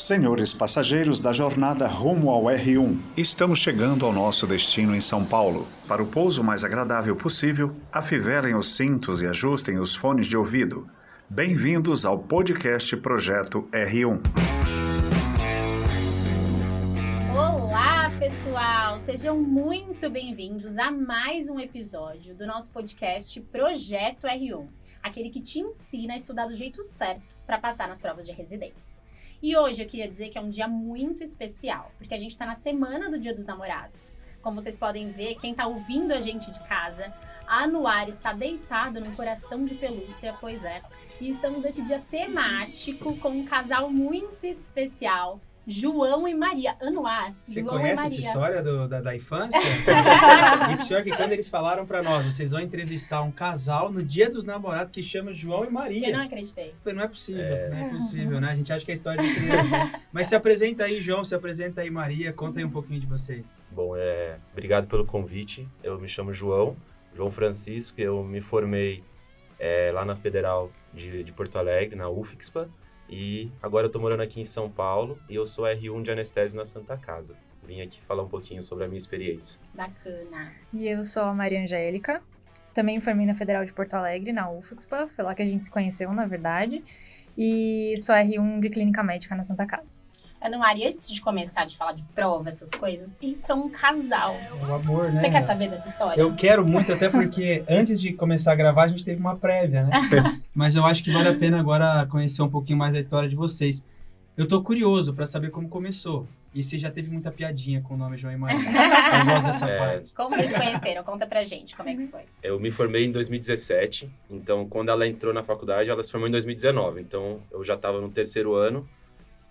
Senhores passageiros da jornada rumo ao R1, estamos chegando ao nosso destino em São Paulo. Para o pouso mais agradável possível, afivelem os cintos e ajustem os fones de ouvido. Bem-vindos ao podcast Projeto R1. Olá, pessoal! Sejam muito bem-vindos a mais um episódio do nosso podcast Projeto R1, aquele que te ensina a estudar do jeito certo para passar nas provas de residência. E hoje eu queria dizer que é um dia muito especial, porque a gente está na semana do Dia dos Namorados. Como vocês podem ver, quem está ouvindo a gente de casa, a Anuar está deitado num coração de pelúcia, pois é. E estamos nesse dia temático com um casal muito especial, João e Maria. Anuar, Você João conhece e essa Maria. história da infância? E pior que quando eles falaram pra nós, vocês vão entrevistar um casal no Dia dos Namorados que chama João e Maria. Eu não acreditei. Eu falei, não é possível, né? A gente acha que é história de criança. Mas se apresenta aí, João, se apresenta aí, Maria. Conta aí um pouquinho de vocês. Bom, obrigado pelo convite. Eu me chamo João Francisco. Eu me formei lá na Federal de Porto Alegre, na UFSPA. E agora eu tô morando aqui em São Paulo e eu sou R1 de anestésio na Santa Casa. Vim aqui falar um pouquinho sobre a minha experiência. Bacana. E eu sou a Maria Angélica, também formei na Federal de Porto Alegre, na UFSPA, foi lá que a gente se conheceu, na verdade, e sou R1 de Clínica Médica na Santa Casa. Anuar, e antes de começar de falar de prova, essas coisas, eles são um casal. O amor, né? Você quer saber dessa história? Eu quero muito, até porque antes de começar a gravar, a gente teve uma prévia, né? Mas eu acho que vale a pena agora conhecer um pouquinho mais a história de vocês. Eu tô curioso pra saber como começou. E se já teve muita piadinha com o nome João e Maria. Eu gosto dessa parte. Como vocês se conheceram? Conta pra gente, como é que foi? Eu me formei em 2017, então quando ela entrou na faculdade, ela se formou em 2019. Então eu já estava no terceiro ano.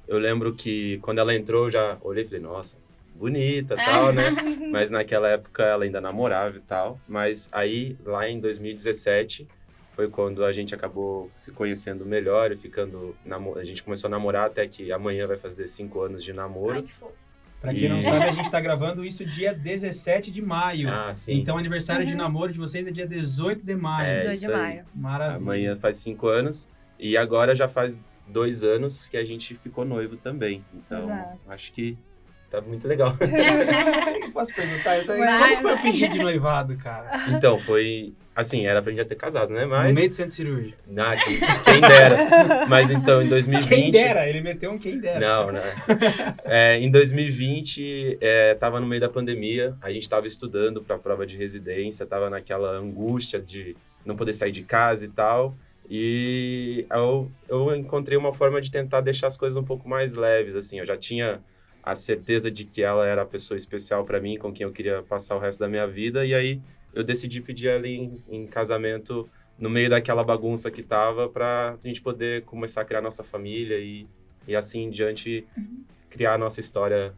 Eu lembro que quando ela entrou, eu já olhei e falei, nossa, bonita e tal, né? Mas naquela época ela ainda namorava e tal. Mas aí, lá em 2017, foi quando a gente acabou se conhecendo melhor e ficando... A gente começou a namorar até que amanhã vai fazer 5 anos de namoro. Ai, que fofos. Pra quem não sabe, a gente tá gravando isso dia 17 de maio. Ah, sim. Então, o aniversário de namoro de vocês é dia 18 de maio. 18 isso de aí. maio. Maravilha. Amanhã faz 5 anos e agora já faz 2 anos que a gente ficou noivo também. Então, Exato. acho que tá muito legal. Posso perguntar? Vai, Como foi o vai. pedido de noivado, cara? Então, foi... Assim, era pra gente já ter casado, né? No Mas... meio do centro cirúrgico. Ah, quem dera. Mas então, em 2020... Quem dera, ele meteu um quem dera. Não, né? Em 2020, tava no meio da pandemia, a gente tava estudando pra prova de residência, tava naquela angústia de não poder sair de casa e tal. E eu encontrei uma forma de tentar deixar as coisas um pouco mais leves, assim. Eu já tinha a certeza de que ela era a pessoa especial pra mim, com quem eu queria passar o resto da minha vida. E aí, eu decidi pedir ela em casamento no meio daquela bagunça que tava pra gente poder começar a criar nossa família e assim em diante criar a nossa história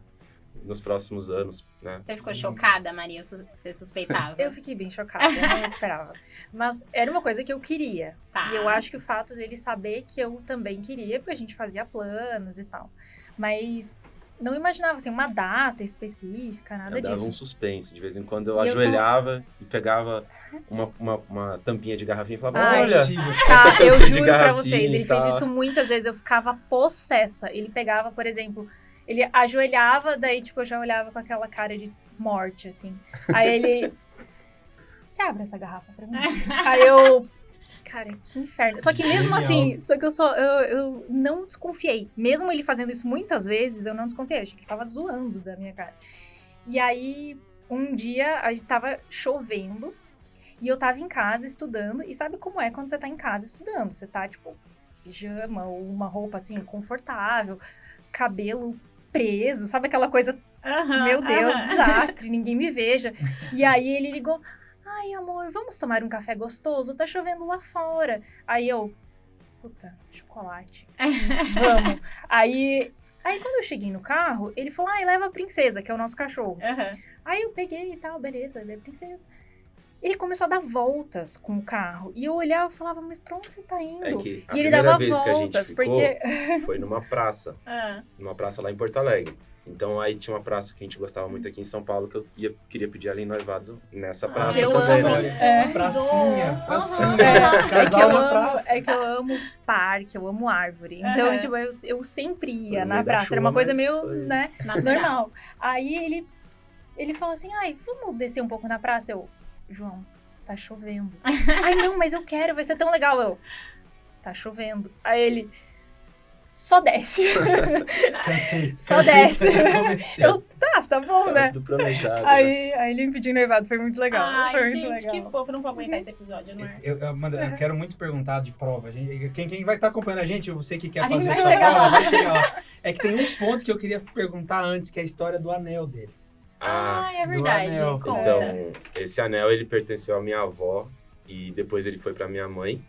nos próximos anos, né? Você ficou chocada, Maria? Você suspeitava? Eu fiquei bem chocada, eu não esperava. Mas era uma coisa que eu queria. Tá. E eu acho que o fato dele saber que eu também queria, porque a gente fazia planos e tal. Mas não imaginava, assim, uma data específica, nada Eu dava disso. um suspense. De vez em quando eu E eu ajoelhava e pegava uma tampinha de garrafinha e falava, Ai, olha, possível. Tá, essa eu tampa de juro pra garrafinha vocês, ele e tal. fez isso muitas vezes, eu ficava possessa. Ele pegava, por exemplo, ele ajoelhava, daí, tipo, eu já olhava com aquela cara de morte, assim. Aí ele... Você abre essa garrafa pra mim? Aí eu... Cara, que inferno. Só que mesmo Genial. assim, eu não desconfiei. Mesmo ele fazendo isso muitas vezes, eu não desconfiei. Achei que ele tava zoando da minha cara. E aí, um dia, a gente tava chovendo e eu tava em casa estudando. E sabe como é quando você tá em casa estudando? Você tá, tipo, pijama ou uma roupa, assim, confortável, cabelo preso, sabe aquela coisa, meu Deus, desastre, ninguém me veja. E aí ele ligou... Ai, amor, vamos tomar um café gostoso? Tá chovendo lá fora. Aí eu... Puta, chocolate. Vamos. Aí quando eu cheguei no carro, ele falou, leva a princesa, que é o nosso cachorro. Aí eu peguei e tal, beleza, levei a princesa. Ele começou a dar voltas com o carro. E eu olhava e falava, mas pra onde você tá indo? É que a E ele primeira dava vez que a gente voltas, ficou porque... foi numa praça lá em Porto Alegre. Então aí tinha uma praça que a gente gostava muito aqui em São Paulo, que eu queria pedir ela em noivado nessa praça eu também, amo. né? Pracinha. É Casal que eu na amo, praça. é que eu amo parque, eu amo árvore. Então, Aham. tipo, eu sempre ia Foi no na meio da praça. Era chuva, uma coisa mas meio, foi né, Natural. normal. Aí ele falou assim, ai, vamos descer um pouco na praça? Eu, João, tá chovendo. Ai, não, mas eu quero, vai ser tão legal. Eu, tá chovendo. Aí ele, só desce. Cansei. Só Cansei, desce. comecei. Eu, tá bom, né? Tudo planejado, né? Aí ele me pediu noivado, foi muito legal. Ai, foi muito gente, legal. que fofo. Não vou aguentar esse episódio, não é? Eu quero muito perguntar de prova. Quem vai estar acompanhando a gente, você que quer A gente fazer vai essa chegar prova, lá. vai chegar lá. É que tem um ponto que eu queria perguntar antes, que é a história do anel deles. Ai, é do verdade. anel. Conta. Então, esse anel, ele pertenceu à minha avó e depois ele foi pra minha mãe.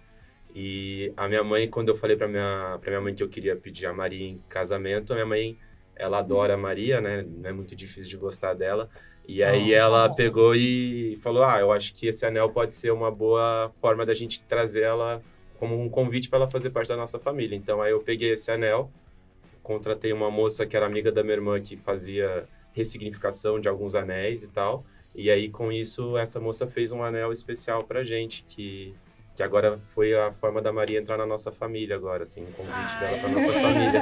E a minha mãe, quando eu falei pra minha mãe que eu queria pedir a Maria em casamento, a minha mãe, ela adora a Maria, né? Não é muito difícil de gostar dela. E aí ela pegou e falou, eu acho que esse anel pode ser uma boa forma da gente trazer ela como um convite para ela fazer parte da nossa família. Então aí eu peguei esse anel, contratei uma moça que era amiga da minha irmã que fazia ressignificação de alguns anéis e tal. E aí com isso essa moça fez um anel especial pra gente, que agora foi a forma da Maria entrar na nossa família agora, assim, um convite dela pra nossa família.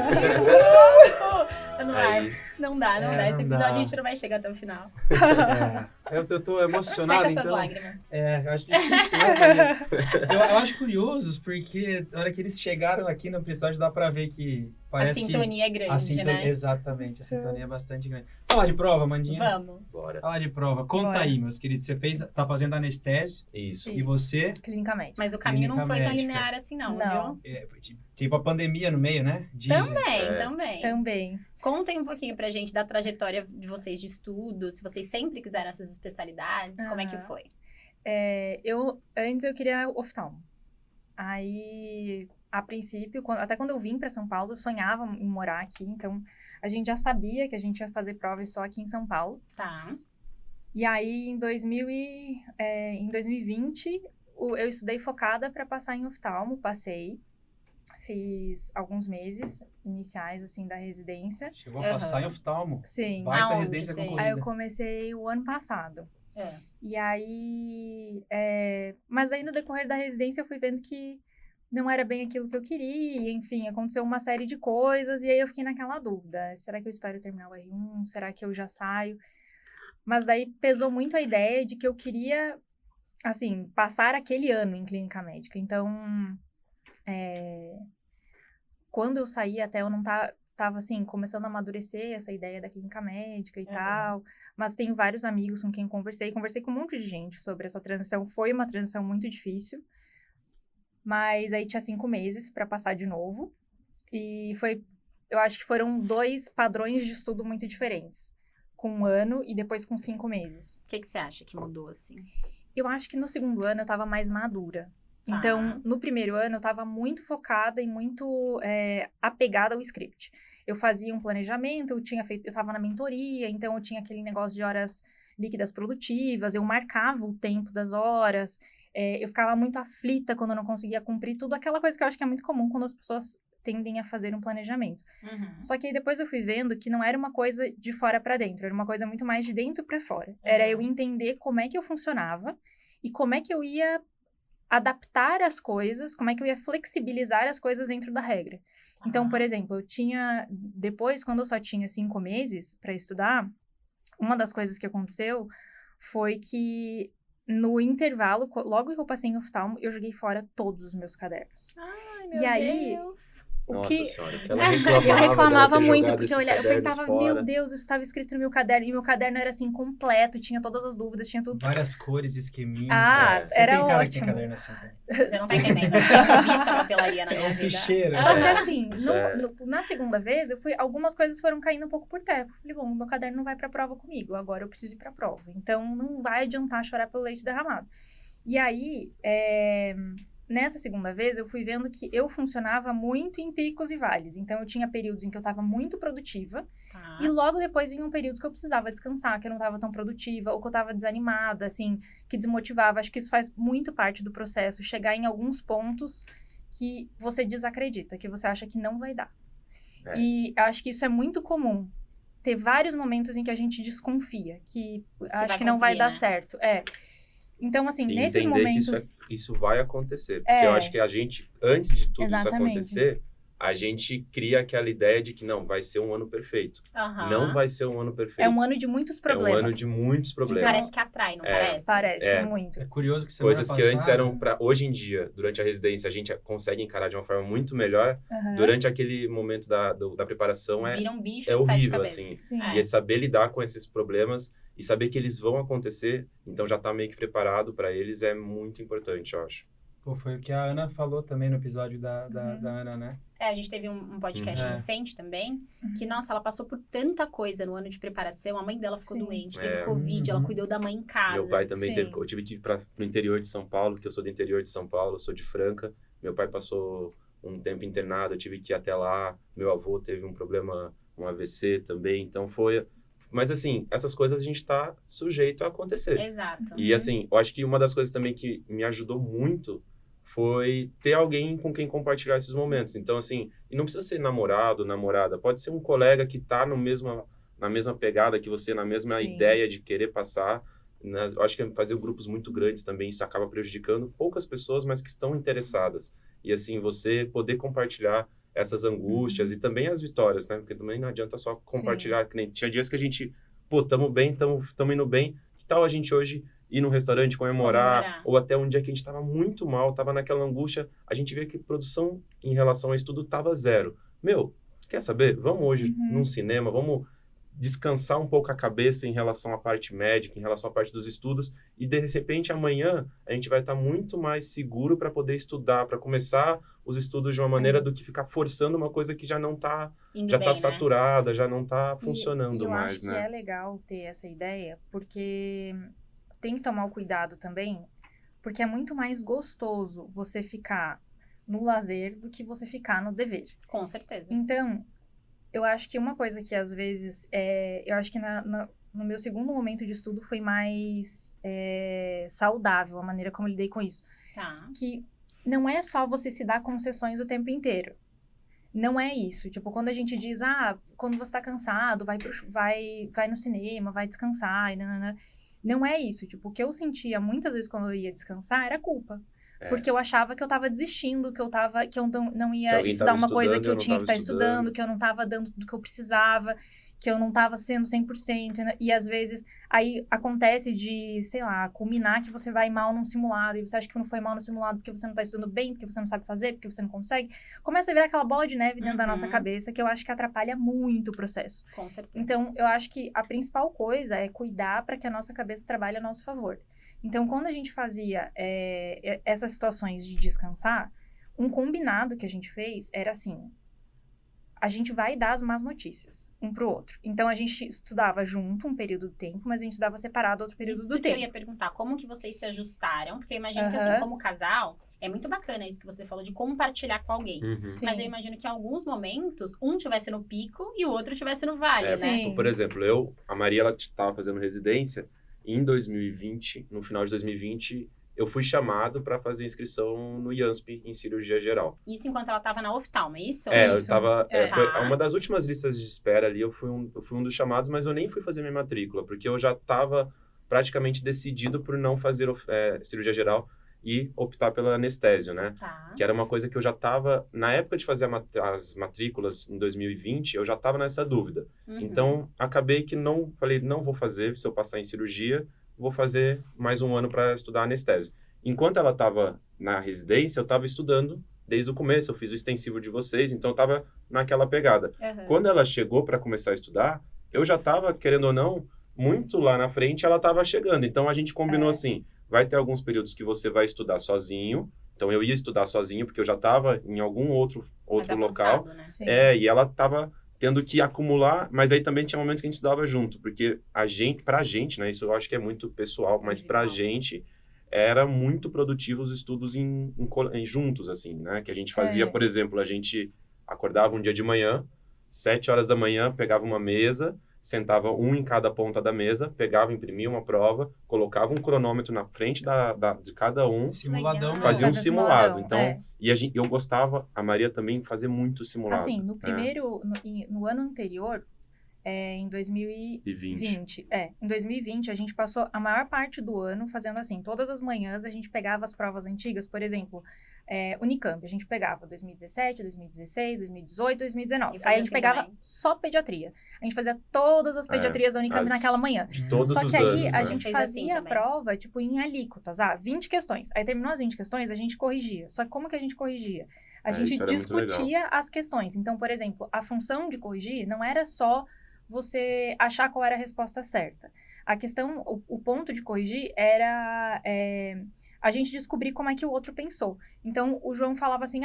Não, Aí, não dá. Esse não episódio dá. a gente não vai chegar até o final. Eu tô emocionado, Seca suas então. lágrimas. Eu acho difícil, né? Eu acho curioso, porque na hora que eles chegaram aqui no episódio, dá pra ver que parece A sintonia é que... grande, né? Exatamente, a sintonia é bastante grande. Falar de prova, Mandinha. Vamos. bora. Falar de prova. Conta Bora. aí, meus queridos. Você tá fazendo anestésio, Isso. e você... Clínica médica. Mas o caminho não foi tão médica. linear assim, não, Não. viu? Tipo a pandemia no meio, né? Dizem. Também. Também. Contem um pouquinho pra gente da trajetória de vocês de estudo, se vocês sempre quiseram essas especialidades, como é que Aham. foi? Antes eu queria oftalmo. Aí, a princípio, até quando eu vim para São Paulo, eu sonhava em morar aqui. Então, a gente já sabia que a gente ia fazer provas só aqui em São Paulo. Tá. E aí, em 2020, eu estudei focada para passar em oftalmo. Passei. Fiz alguns meses iniciais, assim, da residência. Chegou a passar em oftalmo. Sim. Baita Aonde residência você- concorrida. Aí eu comecei o ano passado. É. E aí... Mas aí, no decorrer da residência, eu fui vendo que não era bem aquilo que eu queria. Enfim, aconteceu uma série de coisas. E aí, eu fiquei naquela dúvida. Será que eu espero terminar o R1? Será que eu já saio? Mas daí, pesou muito a ideia de que eu queria, assim, passar aquele ano em clínica médica. Então, quando eu saí, até eu não tava, assim, começando a amadurecer essa ideia da clínica médica e tal. Mas tenho vários amigos com quem conversei com um monte de gente sobre essa transição. Foi uma transição muito difícil. Mas aí tinha 5 meses para passar de novo. E eu acho que foram 2 padrões de estudo muito diferentes. Com 1 ano e depois com 5 meses. O que você acha que mudou, assim? Eu acho que no segundo ano eu tava mais madura. Tá. Então, no primeiro ano, eu tava muito focada e muito apegada ao script. Eu fazia um planejamento, eu tava na mentoria, então eu tinha aquele negócio de horas líquidas produtivas, eu marcava o tempo das horas, eu ficava muito aflita quando eu não conseguia cumprir tudo, aquela coisa que eu acho que é muito comum quando as pessoas tendem a fazer um planejamento. Uhum. Só que aí depois eu fui vendo que não era uma coisa de fora pra dentro, era uma coisa muito mais de dentro pra fora. Era eu entender como é que eu funcionava e como é que eu ia adaptar as coisas, como é que eu ia flexibilizar as coisas dentro da regra. Então, por exemplo, depois, quando eu só tinha 5 meses para estudar, uma das coisas que aconteceu foi que no intervalo, logo que eu passei em oftalmo, eu joguei fora todos os meus cadernos. Ai, meu E aí, Deus. Nossa senhora, que ela eu reclamava dela ter muito, jogado porque esses eu cadernos pensava, fora. meu Deus, isso estava escrito no meu caderno, e meu caderno era assim, completo, tinha todas as dúvidas, tinha tudo. Várias cores, esqueminha. Ah, Você era tem cara que tem ótimo. caderno assim, cara. Você não tá entendendo. Eu vi sua papelaria na É minha um vida. ficheiro. Só que né? assim, Isso é- na segunda vez, algumas coisas foram caindo um pouco por terra. Eu falei, bom, meu caderno não vai pra prova comigo, agora eu preciso ir pra prova. Então, não vai adiantar chorar pelo leite derramado. E aí, nessa segunda vez, eu fui vendo que eu funcionava muito em picos e vales. Então, eu tinha períodos em que eu tava muito produtiva. Tá. E logo depois vinham períodos que eu precisava descansar, que eu não tava tão produtiva, ou que eu tava desanimada, assim, que desmotivava. Acho que isso faz muito parte do processo, chegar em alguns pontos que você desacredita, que você acha que não vai dar. É. E eu acho que isso é muito comum ter vários momentos em que a gente desconfia, que acho vai que não vai conseguir, dar né? certo. Então, assim, E nesses entender momentos... que isso vai acontecer. Porque eu acho que a gente, antes de tudo isso Exatamente. acontecer, a gente cria aquela ideia de que não, vai ser um ano perfeito. Aham. Não vai ser um ano perfeito. É um ano de muitos problemas. É um ano de muitos problemas. Parece que atrai, não parece? Parece muito. É curioso que semana Coisas que passada... antes eram para hoje em dia, durante a residência, a gente consegue encarar de uma forma muito melhor. Aham. Durante aquele momento da preparação Vira um bicho é de sete horrível, cabeças. assim. Sim. É. E é saber lidar com esses problemas e saber que eles vão acontecer, então já tá meio que preparado para eles é muito importante, eu acho. Pô, foi o que a Ana falou também no episódio da Ana, né? A gente teve um podcast É. recente também, que, nossa, ela passou por tanta coisa no ano de preparação. A mãe dela ficou Sim. doente, teve É. Covid, ela cuidou da mãe em casa. Meu pai também Sim. eu tive que ir pro interior de São Paulo, que eu sou do interior de São Paulo, eu sou de Franca. Meu pai passou um tempo internado, eu tive que ir até lá. Meu avô teve um problema, um AVC também, então foi... Mas, assim, essas coisas a gente tá sujeito a acontecer. Exato. E, assim, eu acho que uma das coisas também que me ajudou muito foi ter alguém com quem compartilhar esses momentos. Então, assim, e não precisa ser namorado, namorada, pode ser um colega que tá na mesma pegada que você, na mesma Sim. ideia de querer passar. Eu acho que fazer grupos muito grandes também, isso acaba prejudicando poucas pessoas, mas que estão interessadas. E, assim, você poder compartilhar essas angústias e também as vitórias, né? Porque também não adianta só compartilhar. Que nem, tinha dias que a gente, tamo bem, tamo indo bem. Que tal a gente hoje ir num restaurante comemorar? Ou até um dia que a gente tava muito mal, tava naquela angústia, a gente vê que produção em relação ao estudo tava zero. Meu, quer saber? Vamos hoje num cinema, vamos descansar um pouco a cabeça em relação à parte médica, em relação à parte dos estudos, e de repente amanhã a gente vai estar muito mais seguro para poder estudar, para começar os estudos de uma maneira do que ficar forçando uma coisa que já não tá, Indo já bem, tá né? saturada, já não tá funcionando eu mais, acho né? que é legal ter essa ideia, porque tem que tomar o cuidado também, porque é muito mais gostoso você ficar no lazer do que você ficar no dever. Com certeza. Então, eu acho que uma coisa que às vezes, eu acho que no meu segundo momento de estudo foi mais saudável a maneira como eu lidei com isso. Tá. Que não é só você se dar concessões o tempo inteiro. Não é isso. Tipo, quando a gente diz, quando você tá cansado, vai no cinema, vai descansar, e nanana. Não é isso. Tipo, o que eu sentia muitas vezes quando eu ia descansar era culpa. Porque eu achava que eu tava desistindo, que eu não ia estudar uma coisa que eu tinha que estar estudando, que eu não tava dando tudo que eu precisava, que eu não tava sendo 100%. E às vezes, aí acontece de, sei lá, culminar que você vai mal num simulado, e você acha que não foi mal no simulado porque você não tá estudando bem, porque você não sabe fazer, porque você não consegue. Começa a virar aquela bola de neve dentro da nossa cabeça, que eu acho que atrapalha muito o processo. Com certeza. Então, eu acho que a principal coisa é cuidar para que a nossa cabeça trabalhe a nosso favor. Então, quando a gente fazia essas situações de descansar, um combinado que a gente fez era assim, a gente vai dar as más notícias um pro outro. Então, a gente estudava junto um período do tempo, mas a gente estudava separado outro período do que tempo. eu ia perguntar, como que vocês se ajustaram? Porque eu imagino que, assim, como casal, é muito bacana isso que você falou de compartilhar com alguém. Sim. Mas eu imagino que em alguns momentos, um tivesse no pico e o outro tivesse no vale, né? Sim. Por exemplo, a Maria, ela estava fazendo residência, em 2020, no final de 2020, eu fui chamado para fazer inscrição no IANSP em cirurgia geral. Isso enquanto ela estava na oftalma, é isso? Eu tava... foi Tá. uma das últimas listas de espera ali, eu fui um dos chamados, mas eu nem fui fazer minha matrícula, porque eu já estava praticamente decidido por não fazer cirurgia geral e optar pela anestésio, né? Tá. Que era uma coisa que eu já estava... Na época de fazer as matrículas, em 2020, eu já estava nessa dúvida. Então, acabei que falei, não vou fazer, se eu passar em cirurgia, vou fazer mais um ano para estudar anestésio. Enquanto ela estava na residência, eu estava estudando desde o começo, eu fiz o extensivo de vocês, então eu estava naquela pegada. Quando ela chegou para começar a estudar, eu já estava, querendo ou não, muito lá na frente, ela estava chegando. Então, a gente combinou assim, vai ter alguns períodos que você vai estudar sozinho, então eu ia estudar sozinho, porque eu já estava em algum outro local. Né? Sim. E ela estava tendo que acumular, mas aí também tinha momentos que a gente estudava junto, porque pra gente, né, isso eu acho que é muito pessoal, mas pra gente era muito produtivo os estudos em juntos, assim, né, que a gente fazia, por exemplo, a gente acordava um dia de manhã, 7 horas da manhã, pegava uma mesa, sentava um em cada ponta da mesa, pegava, imprimia uma prova, colocava um cronômetro na frente de cada um, Simuladão. fazia um Fazer simulado. simuladão, Então, eu gostava, a Maria também, fazer muito simulado. Assim, no ano anterior, em 2020. Em 2020, a gente passou a maior parte do ano fazendo assim. Todas as manhãs, a gente pegava as provas antigas, por exemplo, Unicamp. A gente pegava 2017, 2016, 2018, 2019. Aí a gente assim pegava também. só pediatria. A gente fazia todas as pediatrias da Unicamp naquela manhã. De todos Só os que aí, anos, a né? gente Fez assim fazia a também. prova, tipo, em alíquotas. 20 questões. Aí terminou as 20 questões, a gente corrigia. Só que como que a gente corrigia? A gente isso era muito discutia as questões. Então, por exemplo, a função de corrigir não era só você achar qual era a resposta certa. A questão, o ponto de corrigir era a gente descobrir como é que o outro pensou. Então, o João falava assim,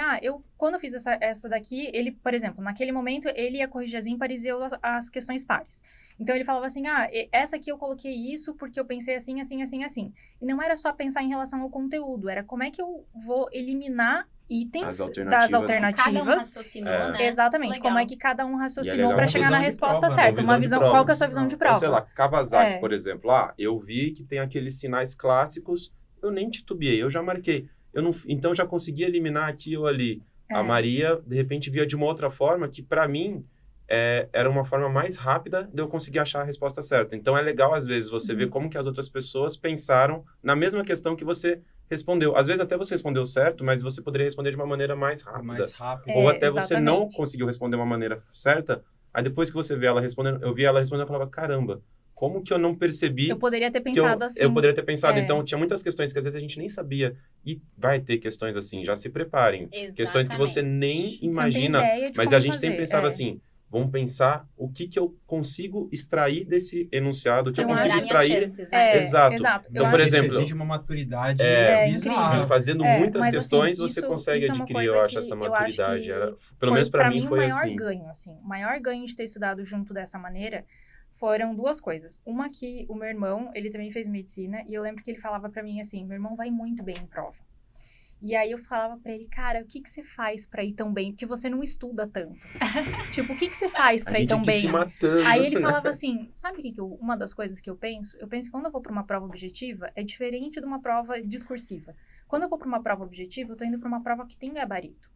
quando eu fiz essa daqui, ele, por exemplo, naquele momento, ele ia corrigir as ímpares e eu as questões pares. Então, ele falava assim, essa aqui eu coloquei isso porque eu pensei assim, assim, assim, assim. E não era só pensar em relação ao conteúdo, era como é que eu vou eliminar itens das Cada um alternativas. raciocinou, né? Exatamente, Legal. como é que cada um raciocinou legal para uma chegar na visão de resposta prova, né? certa. Uma Uma visão de visão, prova. qual que é a sua visão de prova? Então, sei lá, Kawasaki, É. por exemplo. Eu vi que tem aqueles sinais clássicos, eu nem titubeei, eu já marquei. Então, já consegui eliminar aqui ou ali. A Maria, de repente, via de uma outra forma que, para mim, era uma forma mais rápida de eu conseguir achar a resposta certa. Então, é legal, às vezes, você ver como que as outras pessoas pensaram na mesma questão que você respondeu. Às vezes, até você respondeu certo, mas você poderia responder de uma maneira mais rápida. Mais rápido. Ou até você não exatamente. conseguiu responder de uma maneira certa, aí depois que você vê ela respondendo, eu vi ela respondendo, eu falava, caramba, como que eu não percebi Eu poderia ter que pensado assim. eu poderia ter pensado. É. Então, tinha muitas questões que às vezes a gente nem sabia. E vai ter questões assim, já se preparem. Questões que você nem Você não tem imagina, ideia de mas como a gente fazer. sempre pensava assim, vamos pensar o que eu consigo extrair desse enunciado, o que eu Melhorar consigo minhas extrair. chances, né? Exato. Exato. Então, Eu por acho- Isso exemplo, exige uma maturidade é bizarra. incrível. Fazendo muitas mas, questões, assim, você isso consegue é uma adquirir, coisa eu acho, que essa eu acho maturidade. que Pelo foi, menos pra mim o foi maior assim. ganho, assim. O maior ganho de ter estudado junto dessa maneira foram duas coisas. Uma que o meu irmão, ele também fez medicina, e eu lembro que ele falava pra mim assim, meu irmão vai muito bem em prova. E aí eu falava pra ele, cara, o que você faz pra ir tão bem? Porque você não estuda tanto. Tipo, o que você faz pra A ir gente tão aqui bem? se matando. Aí ele falava assim, sabe uma das coisas que eu penso? Eu penso que quando eu vou pra uma prova objetiva, é diferente de uma prova discursiva. Quando eu vou pra uma prova objetiva, eu tô indo pra uma prova que tem gabarito.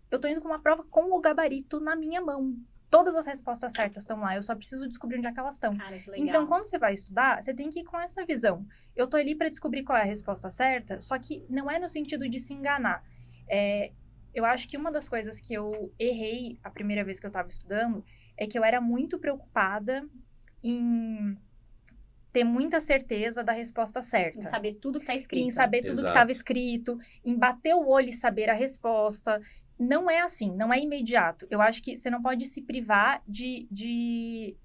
Eu tô indo com uma prova com o gabarito na minha mão. Todas as respostas certas estão lá, eu só preciso descobrir onde é que elas estão. Cara, que legal. Então, quando você vai estudar, você tem que ir com essa visão. Eu tô ali pra descobrir qual é a resposta certa, só que não é no sentido de se enganar. Eu acho que uma das coisas que eu errei a primeira vez que eu tava estudando é que eu era muito preocupada em ter muita certeza da resposta certa. Em saber tudo que tá escrito. Em saber tudo que Exato. estava escrito, em bater o olho e saber a resposta. Não é assim, não é imediato. Eu acho que você não pode se privar de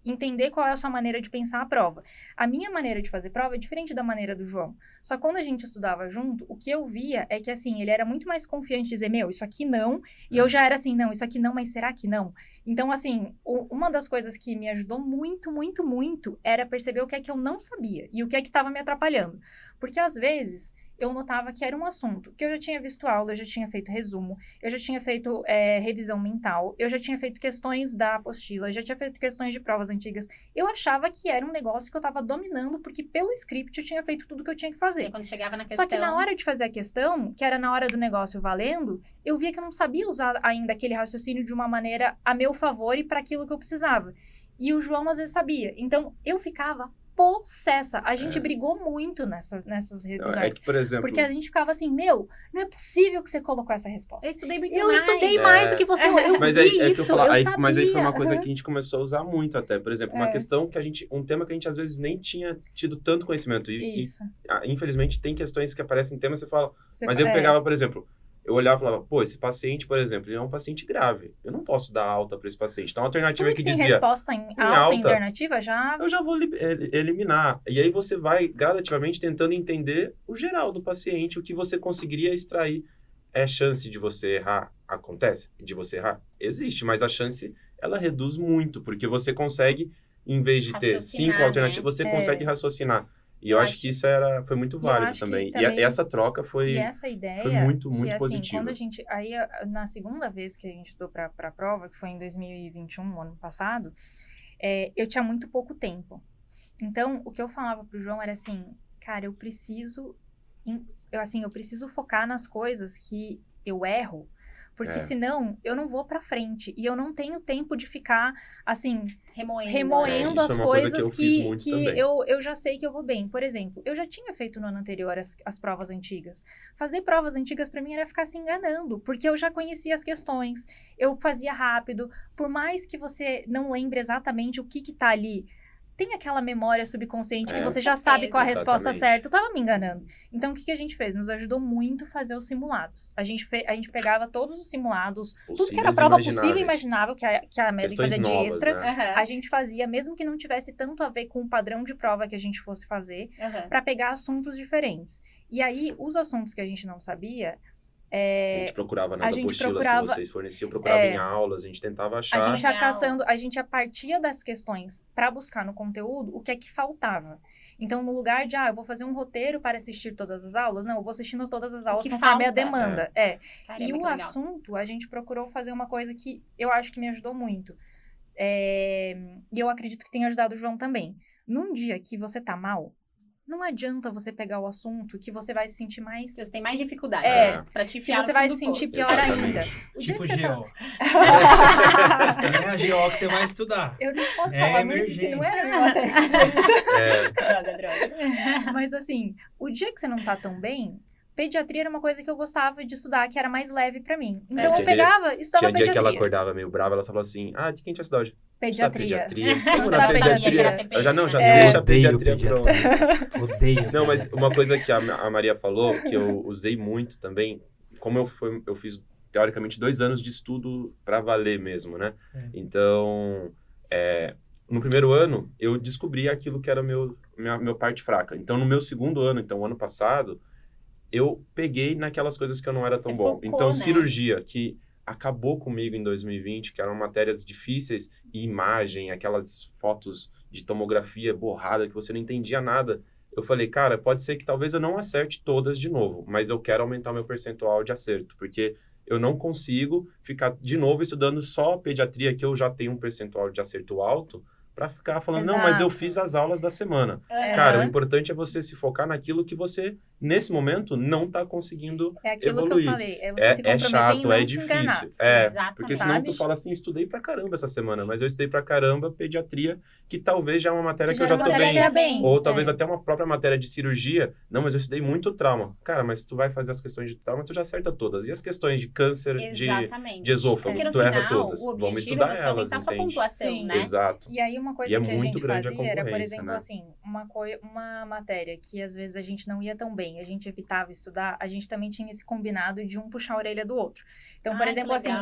entender qual é a sua maneira de pensar a prova. A minha maneira de fazer prova é diferente da maneira do João. Só que quando a gente estudava junto, o que eu via é que, assim, ele era muito mais confiante de dizer, isso aqui não. E eu já era assim, não, isso aqui não, mas será que não? Então, assim, uma das coisas que me ajudou muito, muito, muito era perceber o que é que eu não sabia e o que é que estava me atrapalhando. Porque, às vezes, eu notava que era um assunto que eu já tinha visto aula, eu já tinha feito resumo, eu já tinha feito revisão mental, eu já tinha feito questões da apostila, eu já tinha feito questões de provas antigas. Eu achava que era um negócio que eu estava dominando, porque pelo script eu tinha feito tudo que eu tinha que fazer. E quando chegava na questão... Só que na hora de fazer a questão, que era na hora do negócio valendo, eu via que eu não sabia usar ainda aquele raciocínio de uma maneira a meu favor e para aquilo que eu precisava. E o João às vezes sabia. Então eu ficava possessa. A gente brigou muito nessas revisões. É que, por exemplo... Porque a gente ficava assim, não é possível que você colocou essa resposta. Eu estudei muito Eu mais. estudei mais do que você. Eu Mas vi que eu isso, falo, eu sabia. mas aí foi uma coisa que a gente começou a usar muito até. Por exemplo, uma questão que um tema que a gente às vezes nem tinha tido tanto conhecimento. Isso. Infelizmente, tem questões que aparecem em temas e você fala... Você Mas eu pegava, por exemplo... Eu olhava e falava, esse paciente, por exemplo, ele é um paciente grave. Eu não posso dar alta para esse paciente. Então, a alternativa tudo que que tem dizia... resposta em alta alternativa já... Eu já vou eliminar. E aí você vai gradativamente tentando entender o geral do paciente, o que você conseguiria extrair. É chance de você errar? Acontece? De você errar? Existe, mas a chance, ela reduz muito, porque você consegue, em vez de ter 5 alternativas, você consegue raciocinar. E eu acho que isso foi muito válido também. E essa troca foi essa ideia, foi muito, muito que, positiva. Assim, quando a gente, aí, na segunda vez que a gente estudou para a prova, que foi em 2021, no ano passado, eu tinha muito pouco tempo. Então, o que eu falava pro João era assim, cara, eu preciso focar nas coisas que eu erro, Porque senão eu não vou pra frente. E eu não tenho tempo de ficar, assim, remoendo as coisas que também. eu já sei que eu vou bem. Por exemplo, eu já tinha feito no ano anterior as provas antigas. Fazer provas antigas pra mim era ficar se enganando, porque eu já conhecia as questões, eu fazia rápido. Por mais que você não lembre exatamente o que tá ali, tem aquela memória subconsciente que você já sabe qual a resposta certa. Eu tava me enganando. Então, o que a gente fez? Nos ajudou muito fazer os simulados. A gente pegava todos os simulados, tudo que era prova possível e imaginável, que a Melly fazia de extra. Né? A gente fazia, mesmo que não tivesse tanto a ver com o padrão de prova que a gente fosse fazer, pra pegar assuntos diferentes. E aí, os assuntos que a gente não sabia... A gente procurava nas apostilas que vocês forneciam, procurava em aulas, a gente tentava achar. A gente ia caçando, a gente partia das questões para buscar no conteúdo o que é que faltava. Então, no lugar de, eu vou fazer um roteiro para assistir todas as aulas, não, eu vou assistindo todas as aulas conforme a demanda. Cara, e o assunto, a gente procurou fazer uma coisa que eu acho que me ajudou muito. E eu acredito que tenha ajudado o João também. Num dia que você tá mal, não adianta você pegar o assunto que você vai se sentir mais... Você tem mais dificuldade, pra te enfiar que você vai se sentir pior ainda. O tipo GO. É a GO que você vai estudar. Eu não posso falar muito que não é a minha matéria. Droga. Mas assim, o dia que você não tá tão bem... Pediatria era uma coisa que eu gostava de estudar, que era mais leve pra mim. Então eu pegava e estudava pediatria. Tinha dia que ela acordava meio brava, ela falou assim, o que a gente vai estudar hoje? Pediatria. Vamos na pediatria. Eu já deixa a pediatria pronta. Odeio. Não, mas uma coisa que a Maria falou, que eu usei muito também, como eu fiz, teoricamente, 2 anos de estudo pra valer mesmo, né? Então, no primeiro ano, eu descobri aquilo que era meu parte fraca. Então, no meu segundo ano, o ano passado... eu peguei naquelas coisas que eu não era tão bom. Então, cirurgia, que acabou comigo em 2020, que eram matérias difíceis, e imagem, aquelas fotos de tomografia borrada, que você não entendia nada. Eu falei, cara, pode ser que talvez eu não acerte todas de novo, mas eu quero aumentar meu percentual de acerto, porque eu não consigo ficar de novo estudando só pediatria, que eu já tenho um percentual de acerto alto, para ficar falando, não, mas eu fiz as aulas da semana. Cara, o importante é você se focar naquilo que você, nesse momento, não tá conseguindo evoluir. É aquilo que eu falei, você se comprometer chato, em não se enganar. Difícil. Exatamente. Porque senão tu fala assim, estudei pra caramba essa semana, mas eu estudei pra caramba pediatria, que talvez já é uma matéria que eu já tô bem. Ou talvez até uma própria matéria de cirurgia. Não, mas eu estudei muito trauma. Cara, mas tu vai fazer as questões de trauma, tu já acerta todas. E as questões de câncer, de esôfago, tu erra todas. Vamos estudar elas, aumentar sua pontuação, né? Exato. E aí, uma coisa que a gente fazia era, por concorrência, exemplo, assim, uma matéria que às vezes a gente não ia tão bem, a gente evitava estudar, a gente também tinha esse combinado de um puxar a orelha do outro. Então, por exemplo, assim,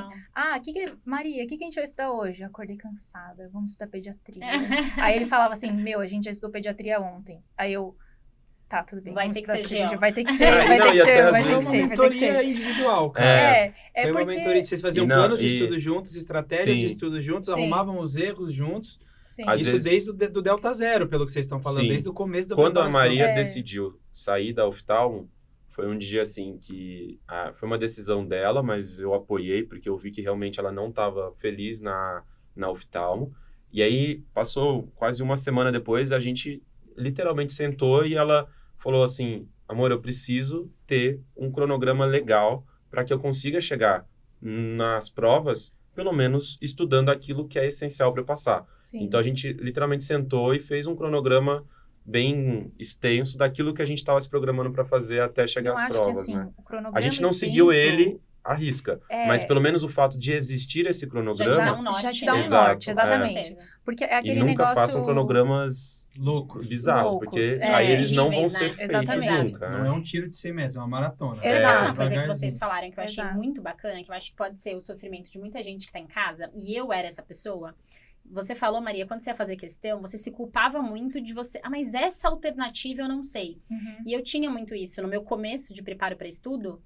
Maria, o que a gente vai estudar hoje? Eu acordei cansada, vamos estudar pediatria. Aí ele falava assim, a gente já estudou pediatria ontem. Aí eu... Tá, tudo bem. Vai ter que ser cirurgia. Vai ter que ser, vai ter que ser. Foi uma mentoria individual, cara. Foi uma mentoria. Vocês faziam plano de estudo juntos, estratégias de estudo juntos, arrumavam os erros juntos. Sim. Isso desde o Delta Zero, pelo que vocês estão falando, desde o começo da preparação. Quando a Maria decidiu sair da oftalmo, foi um dia assim que... foi uma decisão dela, mas eu apoiei, porque eu vi que realmente ela não estava feliz na oftalmo. E aí, passou quase uma semana depois, a gente literalmente sentou e ela falou assim, amor, eu preciso ter um cronograma legal para que eu consiga chegar nas provas, pelo menos estudando aquilo que é essencial para eu passar. Sim. Então, a gente literalmente sentou e fez um cronograma bem extenso daquilo que a gente estava se programando para fazer até chegar às provas, assim, né? A gente não seguiu ele à risca, mas pelo menos o fato de existir esse cronograma... Já te dá um norte, exatamente. Porque é aquele e nunca negócio... façam cronogramas loucos, bizarros, porque aí eles não vão ser feitos nunca. Não é um tiro de 100 metros, é uma maratona. Exato. Uma coisa que vocês falaram que eu achei muito bacana, que eu acho que pode ser o sofrimento de muita gente que tá em casa, e eu era essa pessoa... Você falou, Maria, quando você ia fazer questão, você se culpava muito de você... mas essa alternativa eu não sei. E eu tinha muito isso. No meu começo de preparo para estudo,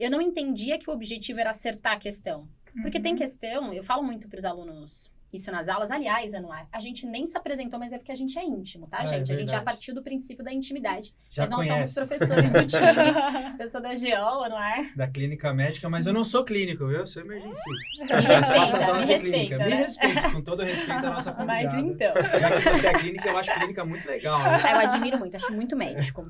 eu não entendia que o objetivo era acertar a questão. Porque tem questão, eu falo muito para os alunos isso nas aulas. Aliás, Anuar, a gente nem se apresentou, mas é porque a gente é íntimo, tá, gente? A gente já partiu do princípio da intimidade. Mas nós somos professores do time. Eu sou da GO, Anuar. Da clínica médica, mas eu não sou clínico, viu? Eu sou emergencista. Me respeita, Me respeita, com todo o respeito da nossa convidada. Mas então... Já que você é clínica, eu acho clínica muito legal. Né? Eu admiro muito, acho muito médico.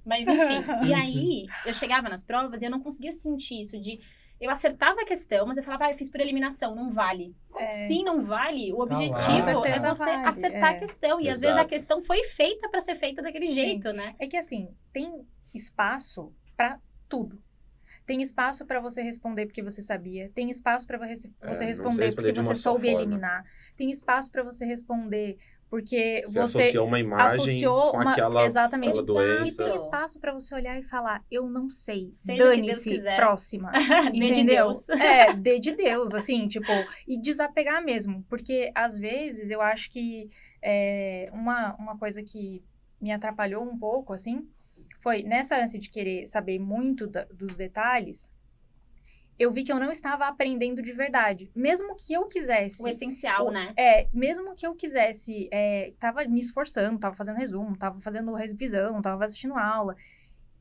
Mas enfim, e aí eu chegava nas provas e eu não conseguia sentir isso de... eu acertava a questão, mas eu falava, eu fiz por eliminação, não vale. Como assim não vale? O objetivo é você acertar a questão. E às vezes a questão foi feita para ser feita daquele jeito, né? É que assim, tem espaço para tudo. Tem espaço para você responder porque você sabia. Tem espaço para você responder porque você soube eliminar. Tem espaço para você responder porque você associou uma imagem com aquela doença. E tem espaço para você olhar e falar, eu não sei. Dane-se, próxima. Dê de Deus. Dê de Deus, assim, tipo, e desapegar mesmo. Porque, às vezes, eu acho que uma coisa que me atrapalhou um pouco, assim, foi nessa ânsia de querer saber muito dos detalhes, eu vi que eu não estava aprendendo de verdade. Mesmo que eu quisesse... O essencial, né? Mesmo que eu quisesse... tava me esforçando, tava fazendo resumo, tava fazendo revisão, tava assistindo aula.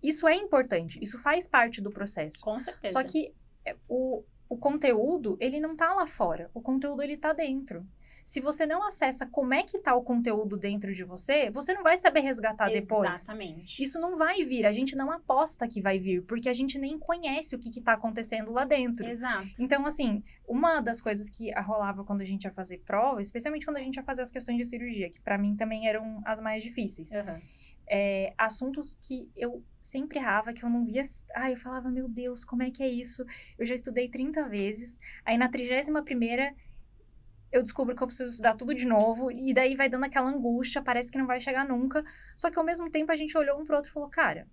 Isso é importante. Isso faz parte do processo. Com certeza. Só que o conteúdo, ele não tá lá fora. O conteúdo, ele tá dentro. Se você não acessa como é que tá o conteúdo dentro de você, você não vai saber resgatar depois. Exatamente. Isso não vai vir. A gente não aposta que vai vir, porque a gente nem conhece o que tá acontecendo lá dentro. Exato. Então, assim, uma das coisas que rolava quando a gente ia fazer prova, especialmente quando a gente ia fazer as questões de cirurgia, que pra mim também eram as mais difíceis. Assuntos que eu sempre errava, que eu não via... eu falava, meu Deus, como é que é isso? Eu já estudei 30 vezes. Aí, na 31ª... eu descubro que eu preciso estudar tudo de novo, e daí vai dando aquela angústia, parece que não vai chegar nunca. Só que ao mesmo tempo a gente olhou um pro outro e falou, cara,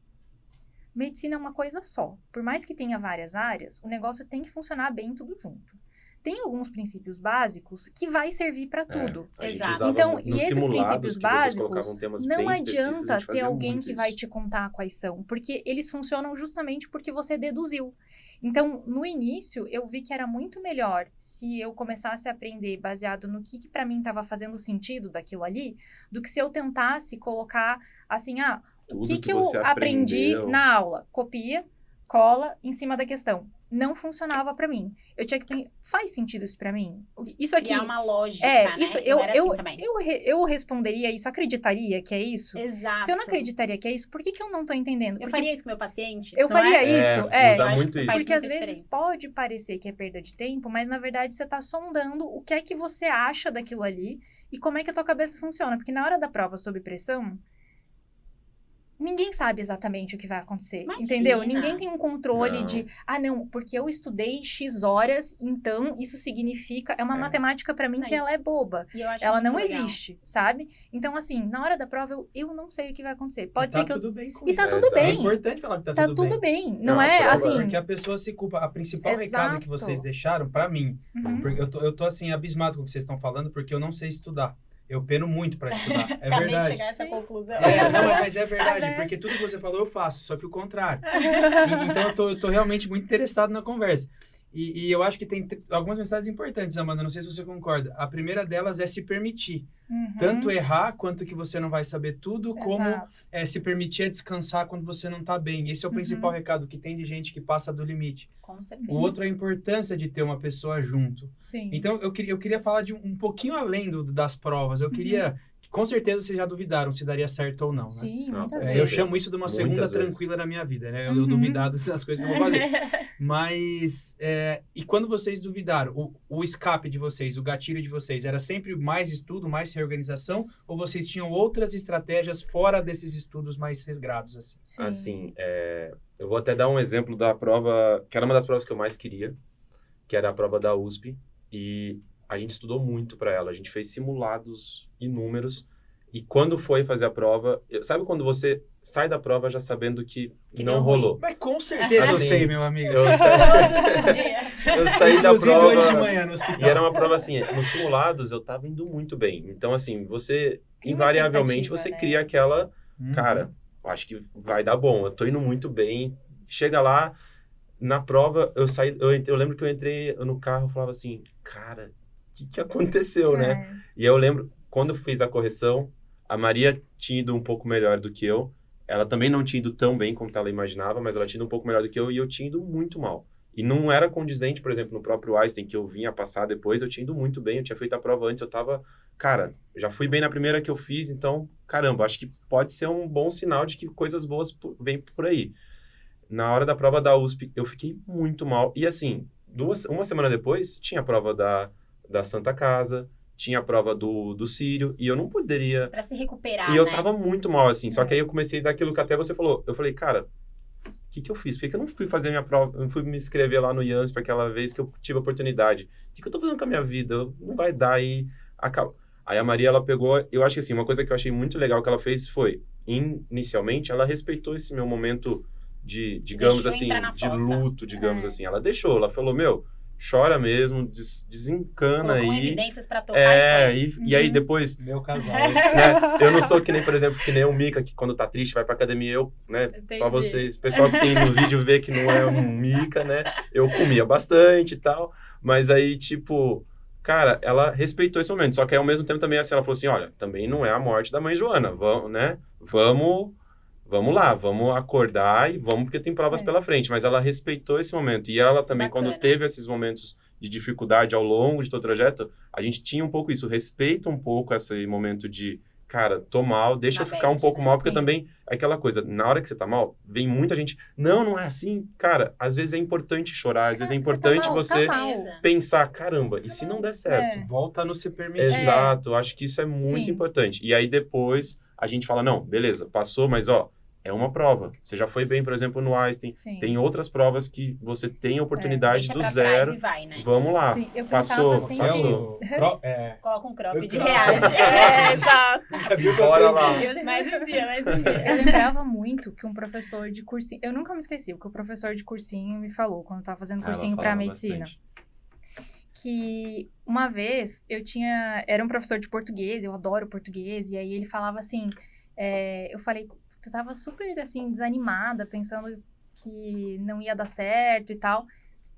medicina é uma coisa só. Por mais que tenha várias áreas, o negócio tem que funcionar bem tudo junto. Tem alguns princípios básicos que vai servir para tudo. Exato. Então, e esses princípios básicos, não adianta ter alguém que vai te contar quais são, porque eles funcionam justamente porque você deduziu. Então, no início, eu vi que era muito melhor se eu começasse a aprender baseado no que para mim estava fazendo sentido daquilo ali, do que se eu tentasse colocar assim, o que eu aprendi na aula? Copia, cola em cima da questão. Não funcionava pra mim. Eu tinha que pensar, faz sentido isso pra mim? Isso aqui... Criar uma lógica, né? Isso, eu responderia isso, acreditaria que é isso? Exato. Se eu não acreditaria que é isso, por que eu não tô entendendo? Eu faria isso com meu paciente? Eu faria isso, usar muito isso. Porque às vezes pode parecer que é perda de tempo, mas na verdade você tá sondando o que é que você acha daquilo ali e como é que a tua cabeça funciona. Porque na hora da prova sob pressão, ninguém sabe exatamente o que vai acontecer, entendeu? Ninguém tem um controle de, não, porque eu estudei X horas, então isso significa... É uma matemática pra mim que ela é boba. Ela não existe, sabe? Então, assim, na hora da prova, eu não sei o que vai acontecer. Pode ser que tudo bem com isso. E tá tudo bem. É importante falar que tá tudo bem. Não é assim... Porque a pessoa se culpa. A principal recado que vocês deixaram, pra mim, porque eu tô assim, abismado com o que vocês estão falando, porque eu não sei estudar. Eu peno muito pra estudar. É Acabei verdade. de chegar a essa conclusão. Mas é verdade, porque tudo que você falou eu faço, só que o contrário. Então eu tô realmente muito interessado na conversa. E eu acho que tem algumas mensagens importantes, Amanda, não sei se você concorda. A primeira delas é se permitir. Tanto errar, quanto que você não vai saber tudo, como se permitir a descansar quando você não tá bem. Esse é o principal recado que tem de gente que passa do limite. Com certeza. O outro é a importância de ter uma pessoa junto. Sim. Então, eu queria falar de um pouquinho além das provas. Eu queria... Com certeza vocês já duvidaram se daria certo ou não, né? Sim, muitas vezes. Eu chamo isso de uma segunda tranquila na minha vida, né? Eu duvidado das coisas que eu vou fazer. Mas, e quando vocês duvidaram, o escape de vocês, o gatilho de vocês, era sempre mais estudo, mais reorganização? Ou vocês tinham outras estratégias fora desses estudos mais resgrados, assim? Sim. Assim, eu vou até dar um exemplo da prova, que era uma das provas que eu mais queria, que era a prova da USP. E a gente estudou muito para ela, a gente fez simulados inúmeros, e quando foi fazer a prova, sabe quando você sai da prova já sabendo que não rolou? Mas com certeza eu sei, meu amigo. Todos os dias. Eu saí da prova, hoje de manhã no hospital. E era uma prova assim, nos simulados eu tava indo muito bem, então assim, você, invariavelmente, você cria aquela, cara, acho que vai dar bom, eu tô indo muito bem, chega lá, na prova, eu lembro que eu entrei no carro e falava assim, cara, o que aconteceu, né? E eu lembro, quando eu fiz a correção, a Maria tinha ido um pouco melhor do que eu. Ela também não tinha ido tão bem como ela imaginava, mas ela tinha ido um pouco melhor do que eu, e eu tinha ido muito mal. E não era condizente, por exemplo, no próprio Einstein, que eu vinha passar depois, eu tinha ido muito bem, eu tinha feito a prova antes, eu tava... Cara, já fui bem na primeira que eu fiz, então, caramba, acho que pode ser um bom sinal de que coisas boas vêm por aí. Na hora da prova da USP, eu fiquei muito mal. E assim, uma semana depois, tinha a prova da Santa Casa, tinha a prova do Sírio, e eu não poderia... Pra se recuperar, E eu né? tava muito mal, assim. Só que aí eu comecei daquilo que até você falou. Eu falei, cara, o que eu fiz? Por que eu não fui fazer minha prova? Eu não fui me inscrever lá no IANSP aquela vez que eu tive a oportunidade. O que eu tô fazendo com a minha vida? Não vai dar e acaba. Aí a Maria, ela pegou... Eu acho que assim, uma coisa que eu achei muito legal que ela fez foi, inicialmente, ela respeitou esse meu momento de, digamos assim, de luto, digamos assim. Ela deixou, ela falou, meu, chora mesmo, desencana Colocou aí. evidências pra tocar e foi. E aí depois... Meu casal. Né? Eu não sou que nem, por exemplo, que nem o Mika, que quando tá triste vai pra academia, eu, né? Entendi. Só vocês, o pessoal que tem no vídeo vê que não é um Mika, né? Eu comia bastante e tal, mas aí, tipo... Cara, ela respeitou esse momento, só que aí, ao mesmo tempo também assim, ela falou assim, olha, também não é a morte da mãe Joana, vamos, né? Vamos lá, vamos acordar e vamos, porque tem provas pela frente. Mas ela respeitou esse momento. E ela também, Bacana. quando teve esses momentos de dificuldade ao longo de todo o trajeto, a gente tinha um pouco isso, respeita um pouco esse momento de, cara, tô mal, deixa eu ficar um pouco mal, porque também é aquela coisa, na hora que você tá mal, vem muita gente, não é assim, cara, às vezes é importante chorar, às vezes é importante você pensar, caramba, e se não der certo? Volta a não se permitir. Exato, eu acho que isso é muito importante. E aí depois a gente fala, não, beleza, passou, mas ó, é uma prova. Você já foi bem, por exemplo, no Einstein. Sim. Tem outras provas que você tem a oportunidade do pra zero. Trás e vai, né? Vamos lá. Sim, eu Passou. assim Coloca um crop Eu de crop. reage. exato. Bora lá. Mais um dia. Eu lembrava muito que um professor de cursinho... Eu nunca me esqueci o que o professor de cursinho me falou quando eu tava fazendo cursinho pra medicina. Bastante. Que uma vez era um professor de português, eu adoro português, e aí ele falava assim, eu falei, eu tava super, assim, desanimada, pensando que não ia dar certo e tal.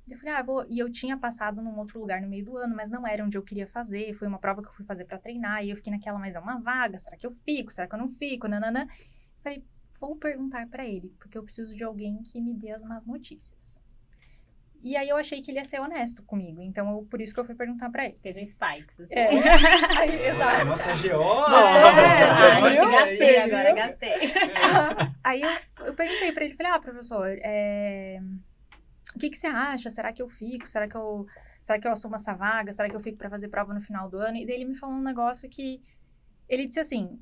Eu falei, e eu tinha passado num outro lugar no meio do ano, mas não era onde eu queria fazer, foi uma prova que eu fui fazer pra treinar, e eu fiquei naquela, mas é uma vaga, será que eu fico, será que eu não fico, nananã. Falei, vou perguntar pra ele, porque eu preciso de alguém que me dê as más notícias. E aí eu achei que ele ia ser honesto comigo, então por isso que eu fui perguntar pra ele. Fez um Spikes, assim. Exato. Nossa, GO! Gente, gastei agora, gastei. Aí eu perguntei pra ele, falei, professor, o que você acha? Será que eu fico? Será que eu assumo essa vaga? Será que eu fico pra fazer prova no final do ano? E daí ele me falou um negócio que... Ele disse assim,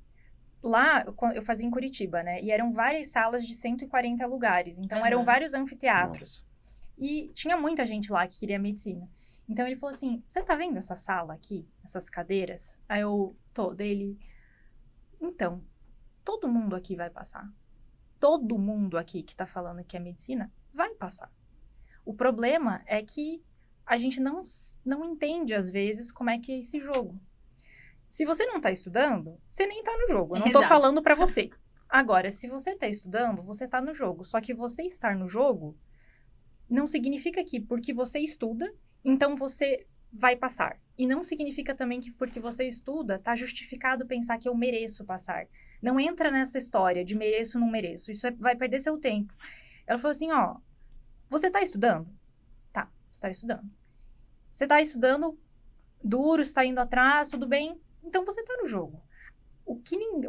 lá eu fazia em Curitiba, né? E eram várias salas de 140 lugares, então eram vários anfiteatros. Nossa. E tinha muita gente lá que queria medicina. Então ele falou assim, você tá vendo essa sala aqui? Essas cadeiras? Aí eu tô, dele... Então, todo mundo aqui vai passar. Todo mundo aqui que tá falando que é medicina vai passar. O problema é que a gente não entende, às vezes, como é que é esse jogo. Se você não tá estudando, você nem tá no jogo. Eu não tô falando pra você. Agora, se você tá estudando, você tá no jogo. Só que você estar no jogo... não significa que porque você estuda, então você vai passar. E não significa também que porque você estuda, tá justificado pensar que eu mereço passar. Não entra nessa história de mereço ou não mereço. Isso vai perder seu tempo. Ela falou assim, você tá estudando? Tá, você tá estudando. Você tá estudando duro, você tá indo atrás, tudo bem? Então você tá no jogo. O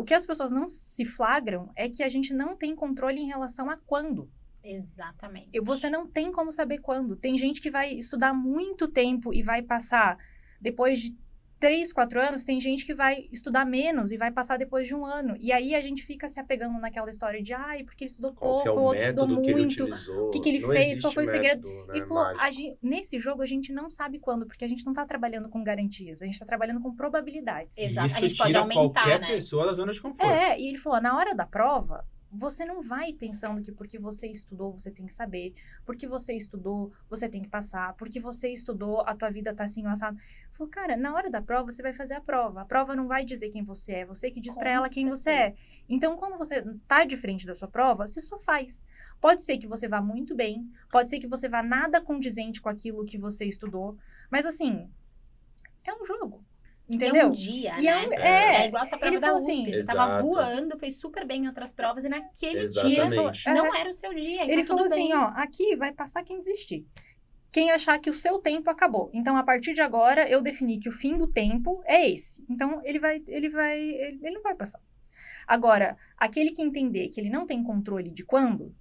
que as pessoas não se flagram é que a gente não tem controle em relação a quando. Exatamente. Você não tem como saber quando. Tem gente que vai estudar muito tempo e vai passar depois de 3, 4 anos. Tem gente que vai estudar menos e vai passar depois de 1 ano. E aí a gente fica se apegando naquela história de porque ele estudou pouco, o outro estudou muito. O que ele fez, qual foi o segredo. Né, e falou, nesse jogo a gente não sabe quando, porque a gente não tá trabalhando com garantias. A gente tá trabalhando com probabilidades. Exato. Isso a gente pode aumentar, qualquer né? pessoa da zona de conforto. E ele falou, na hora da prova... Você não vai pensando que porque você estudou, você tem que saber. Porque você estudou, você tem que passar. Porque você estudou, a tua vida tá assim, assado. Falou, cara, na hora da prova, você vai fazer a prova. A prova não vai dizer quem você é. Você que diz pra ela quem você é. Então, quando você tá de frente da sua prova, você só faz. Pode ser que você vá muito bem. Pode ser que você vá nada condizente com aquilo que você estudou. Mas, assim, é um jogo. Entendeu? É um dia, né? É igual essa prova da USP. Assim, você tava voando, fez super bem em outras provas e naquele dia não era o seu dia. Então ele falou tudo assim, bem. aqui vai passar quem desistir. Quem achar que o seu tempo acabou. Então, a partir de agora, eu defini que o fim do tempo é esse. Então, ele não vai passar. Agora, aquele que entender que ele não tem controle de quando,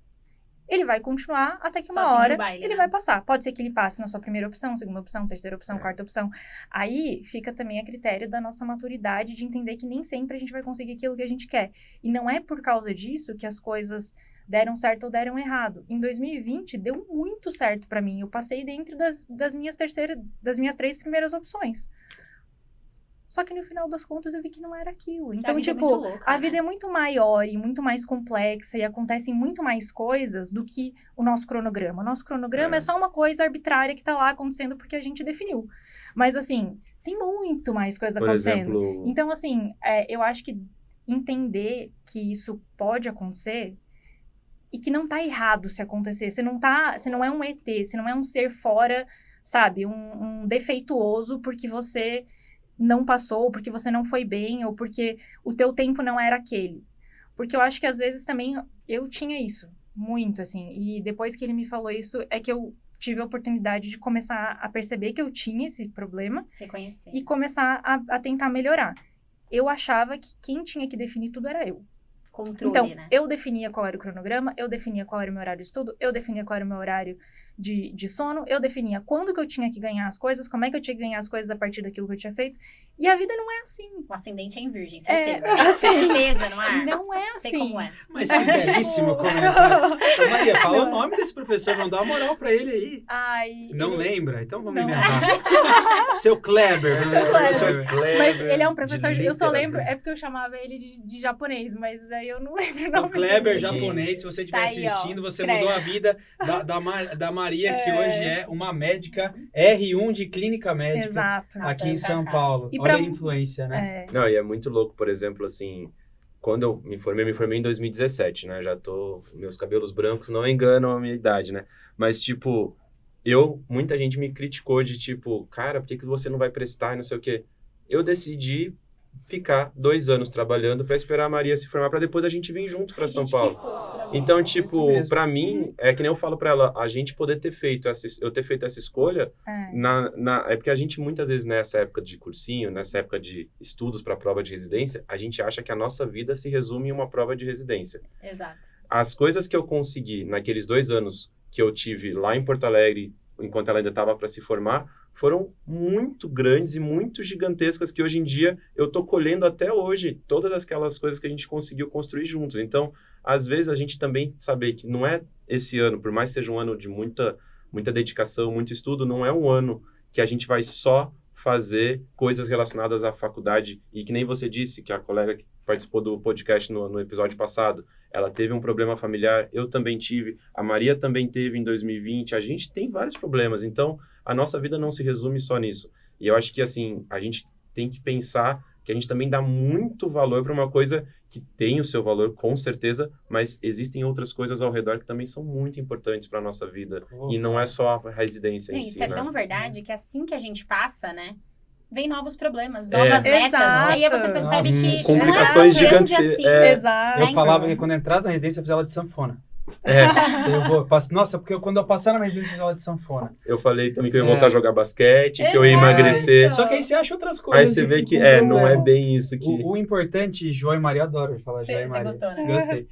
ele vai continuar até que Só uma seguir hora o baile, ele né? vai passar. Pode ser que ele passe na sua primeira opção, segunda opção, terceira opção, quarta opção. Aí fica também a critério da nossa maturidade de entender que nem sempre a gente vai conseguir aquilo que a gente quer. E não é por causa disso que as coisas deram certo ou deram errado. Em 2020, deu muito certo pra mim. Eu passei dentro das minhas 3 primeiras opções. Só que no final das contas eu vi que não era aquilo. Que Então, a vida é tipo, muito louca, a né? vida é muito maior e muito mais complexa e acontecem muito mais coisas do que o nosso cronograma. O nosso cronograma é só uma coisa arbitrária que tá lá acontecendo porque a gente definiu. Mas, assim, tem muito mais coisa Por acontecendo. exemplo, Então, assim, eu acho que entender que isso pode acontecer e que não tá errado se acontecer. Você não é um ET, você não é um ser fora, sabe? Um defeituoso porque você não passou, porque você não foi bem, ou porque o teu tempo não era aquele. Porque eu acho que às vezes também eu tinha isso, muito, assim. E depois que ele me falou isso, é que eu tive a oportunidade de começar a perceber que eu tinha esse problema Reconhecer. e começar a tentar melhorar. Eu achava que quem tinha que definir tudo era eu. Controle, Então, né? eu definia qual era o cronograma, eu definia qual era o meu horário de estudo, eu definia qual era o meu horário de sono, eu definia quando que eu tinha que ganhar as coisas, como é que eu tinha que ganhar as coisas a partir daquilo que eu tinha feito. E a vida não é assim. O ascendente é em virgem, certeza. assim. Certeza, não é? Não é assim. Sei como é. Mas que belíssimo comentário. Ô, Maria, fala o nome desse professor, vamos dar uma moral pra ele aí. Ai, Não ele- lembra? Então vamos Não. inventar. Seu Kleber, professor Kleber. Mas ele é um professor, de eu só literatura. lembro, é porque eu chamava ele de japonês, mas aí eu não lembro o nome O Kleber dele. japonês, se você estiver Tá aí, ó, assistindo, você crédito. mudou a vida da Maria, que hoje é uma médica R1 de clínica médica Exato. Nossa, aqui em eu São fracasso. Paulo. E Olha pra- a influência, né? É, não, e é muito louco, por exemplo, assim, quando eu me formei em 2017, né? Meus cabelos brancos não enganam a minha idade, né? Mas, tipo, muita gente me criticou de, tipo, cara, por que você não vai prestar e não sei o quê? Eu decidi ficar 2 anos trabalhando pra esperar a Maria se formar, pra depois a gente vir junto pra São Gente, Paulo. que fofo, né? Então, Isso tipo, mesmo. pra mim, é que nem eu falo pra ela, a gente poder ter feito eu ter feito essa escolha, é. é porque a gente muitas vezes nessa época de cursinho, nessa época de estudos pra prova de residência, a gente acha que a nossa vida se resume em uma prova de residência. Exato. As coisas que eu consegui naqueles 2 anos que eu tive lá em Porto Alegre, enquanto ela ainda estava para se formar, foram muito grandes e muito gigantescas que hoje em dia eu tô colhendo até hoje todas aquelas coisas que a gente conseguiu construir juntos. Então, às vezes a gente também saber que não é esse ano, por mais que seja um ano de muita dedicação, muito estudo, não é um ano que a gente vai só fazer coisas relacionadas à faculdade. E que nem você disse, que a colega que participou do podcast no episódio passado, ela teve um problema familiar, eu também tive, a Maria também teve em 2020, a gente tem vários problemas, então a nossa vida não se resume só nisso. E eu acho que, assim, a gente tem que pensar que a gente também dá muito valor para uma coisa que tem o seu valor, com certeza, mas existem outras coisas ao redor que também são muito importantes para a nossa vida. E não é só a residência em Isso si, é né? tão verdade que assim que a gente passa, né? Vem novos problemas, novas metas. Exato. Aí você percebe Nossa, que complicações não é tão grande gigantes. assim. Exato. Eu Né, falava então? que quando eu entrasse na residência, eu fazia aula de sanfona. É, Nossa, porque quando eu passar na residência, eu fazia aula de sanfona. eu falei também que eu ia voltar a jogar basquete, que eu ia Exato. emagrecer. Só que aí você acha outras coisas. Aí você vê tipo, que com não é problema. bem isso que... O importante, João e Maria, eu adoro falar João e Você Maria. gostou, né? Gostei.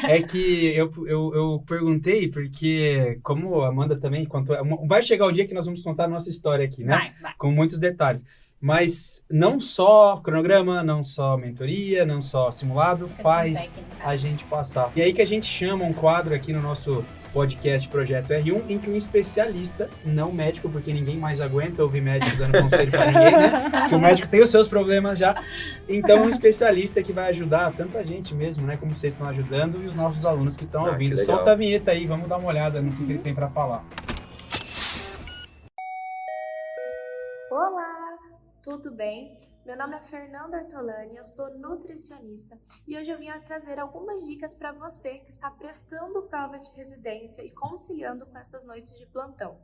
É que eu perguntei, porque como a Amanda também contou, vai chegar o dia que nós vamos contar a nossa história aqui, né? Vai. Com muitos detalhes. Mas não só cronograma, não só mentoria, não só simulado, Essa questão faz técnica. a gente passar. E aí que a gente chama um quadro aqui no nosso podcast Projeto R1, em que um especialista, não médico, porque ninguém mais aguenta ouvir médico dando conselho para ninguém, né? Que o médico tem os seus problemas já. Então, um especialista que vai ajudar tanto a gente mesmo, né? Como vocês estão ajudando e os nossos alunos que estão ouvindo. Que legal. Solta a vinheta aí, vamos dar uma olhada no que ele tem para falar. Olá, tudo bem? Meu nome é Fernanda Ortolani, eu sou nutricionista e hoje eu vim trazer algumas dicas para você que está prestando prova de residência e conciliando com essas noites de plantão.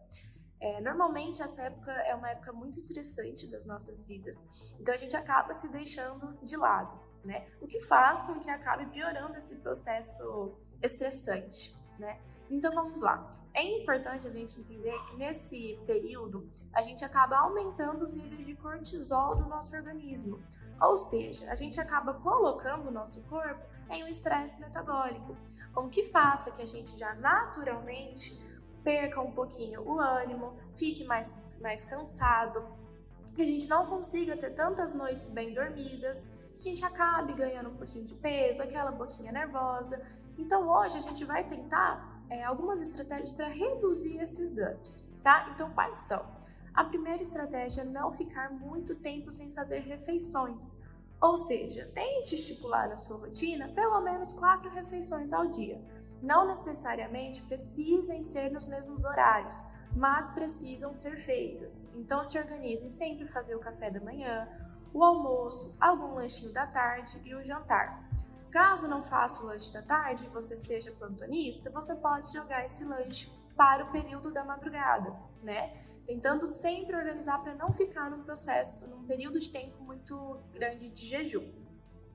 Normalmente essa época é uma época muito estressante das nossas vidas, então a gente acaba se deixando de lado, né? O que faz com que acabe piorando esse processo estressante, né? Então vamos lá. É importante a gente entender que nesse período a gente acaba aumentando os níveis de cortisol do nosso organismo. Ou seja, a gente acaba colocando o nosso corpo em um estresse metabólico, com que faça que a gente já naturalmente perca um pouquinho o ânimo, fique mais cansado, que a gente não consiga ter tantas noites bem dormidas, que a gente acabe ganhando um pouquinho de peso, aquela boquinha nervosa. Então hoje a gente vai tentar algumas estratégias para reduzir esses danos, tá? Então quais são? A primeira estratégia é não ficar muito tempo sem fazer refeições. Ou seja, tente estipular na sua rotina pelo menos 4 refeições ao dia. Não necessariamente precisem ser nos mesmos horários, mas precisam ser feitas. Então se organizem sempre fazer o café da manhã, o almoço, algum lanchinho da tarde e o jantar. Caso não faça o lanche da tarde e você seja plantonista, você pode jogar esse lanche para o período da madrugada, né? Tentando sempre organizar para não ficar num período de tempo muito grande de jejum.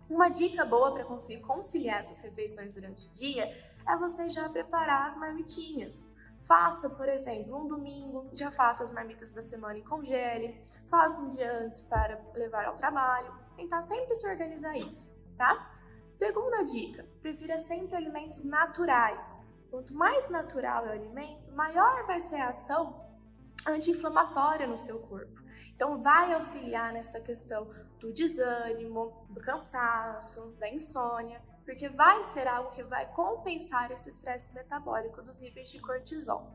Uma dica boa para conseguir conciliar essas refeições durante o dia é você já preparar as marmitinhas. Faça, por exemplo, um domingo, já faça as marmitas da semana e congele, faça um dia antes para levar ao trabalho, tentar sempre se organizar isso, tá? Segunda dica, prefira sempre alimentos naturais. Quanto mais natural é o alimento, maior vai ser a ação anti-inflamatória no seu corpo. Então vai auxiliar nessa questão do desânimo, do cansaço, da insônia, porque vai ser algo que vai compensar esse estresse metabólico dos níveis de cortisol.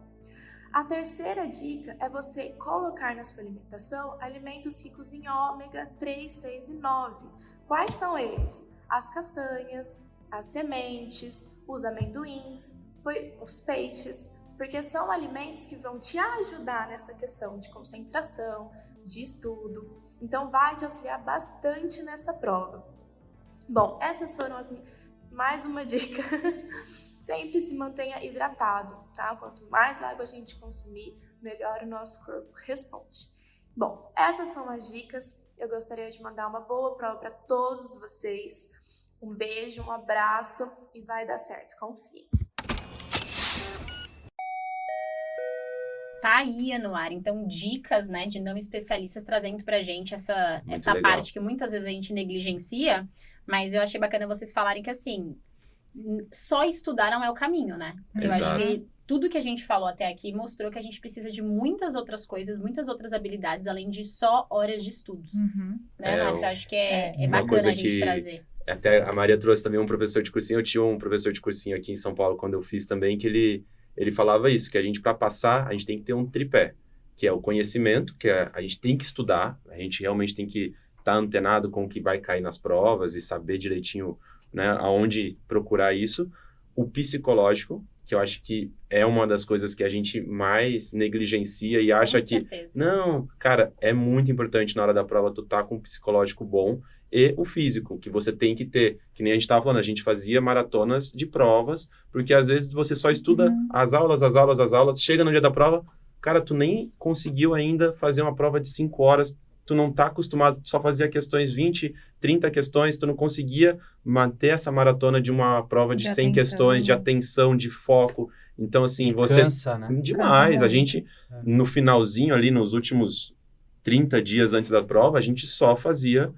A terceira dica é você colocar na sua alimentação alimentos ricos em ômega 3, 6 e 9. Quais são eles? As castanhas, as sementes, os amendoins, os peixes, porque são alimentos que vão te ajudar nessa questão de concentração, de estudo. Então vai te auxiliar bastante nessa prova. Bom, essas foram mais uma dica. Sempre se mantenha hidratado, tá? Quanto mais água a gente consumir, melhor o nosso corpo responde. Bom, essas são as dicas. Eu gostaria de mandar uma boa prova para todos vocês. Um beijo, um abraço e vai dar certo, confie. Tá aí, Anuar. Então, dicas, né, de não especialistas trazendo pra gente essa legal. parte que muitas vezes a gente negligencia, mas eu achei bacana vocês falarem que, assim, só estudar não é o caminho, né? Eu acho que tudo que a gente falou até aqui mostrou que a gente precisa de muitas outras coisas, muitas outras habilidades, além de só horas de estudos. Né, Marta? Eu acho que é bacana a gente trazer. Até a Maria trouxe também um professor de cursinho. Eu tinha um professor de cursinho aqui em São Paulo, quando eu fiz também, que ele falava isso, que a gente, para passar, a gente tem que ter um tripé, que é o conhecimento, que a gente tem que estudar, a gente realmente tem que estar antenado com o que vai cair nas provas e saber direitinho, né, aonde procurar isso. O psicológico, que eu acho que é uma das coisas que a gente mais negligencia e acha que... Não, cara, é muito importante na hora da prova tu tá com um psicológico bom, e o físico, que você tem que ter. Que nem a gente estava falando, a gente fazia maratonas de provas, porque às vezes você só estuda as aulas, chega no dia da prova, cara, tu nem conseguiu ainda fazer uma prova de 5 horas, tu não tá acostumado, tu só fazia questões 20, 30 questões, tu não conseguia manter essa maratona de uma prova de 100 questões, de atenção, de foco. Então, assim, você... Cansa, né? Demais. Cansa a gente, no finalzinho ali, nos últimos 30 dias antes da prova, a gente só fazia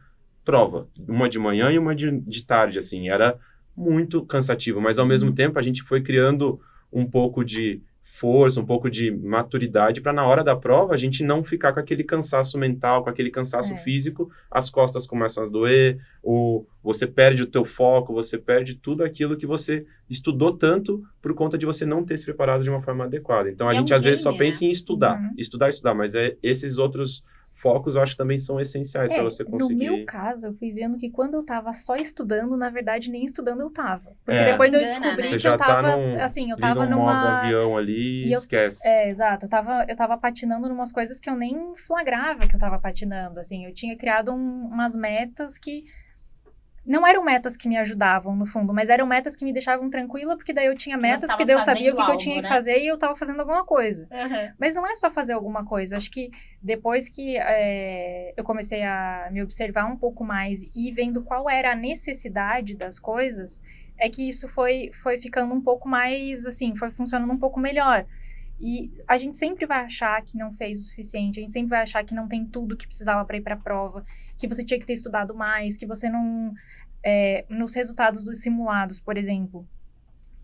prova, uma de manhã e uma de tarde, assim, era muito cansativo, mas ao mesmo tempo a gente foi criando um pouco de força, um pouco de maturidade para na hora da prova a gente não ficar com aquele cansaço mental, com aquele cansaço físico, as costas começam a doer, você perde o teu foco, você perde tudo aquilo que você estudou tanto por conta de você não ter se preparado de uma forma adequada. Então a gente às vezes só pensa em estudar, estudar, mas esses outros focos eu acho que também são essenciais para você conseguir. No meu caso, eu fui vendo que quando eu tava só estudando, na verdade, nem estudando eu tava. Porque depois eu descobri você que eu tava, eu tava num modo avião ali e esquece. Exato. Eu tava patinando numas coisas que eu nem flagrava que eu tava patinando, assim. Eu tinha criado umas metas que não eram metas que me ajudavam, no fundo, mas eram metas que me deixavam tranquila, porque daí eu tinha Que metas, você porque tava daí eu sabia o que fazendo eu tinha que algo, né? fazer e eu tava fazendo alguma coisa. Uhum. Mas não é só fazer alguma coisa. Acho que depois que eu comecei a me observar um pouco mais e vendo qual era a necessidade das coisas, é que isso foi ficando um pouco mais, assim, foi funcionando um pouco melhor. E a gente sempre vai achar que não fez o suficiente, a gente sempre vai achar que não tem tudo que precisava para ir para a prova, que você tinha que ter estudado mais, que você não... nos resultados dos simulados, por exemplo,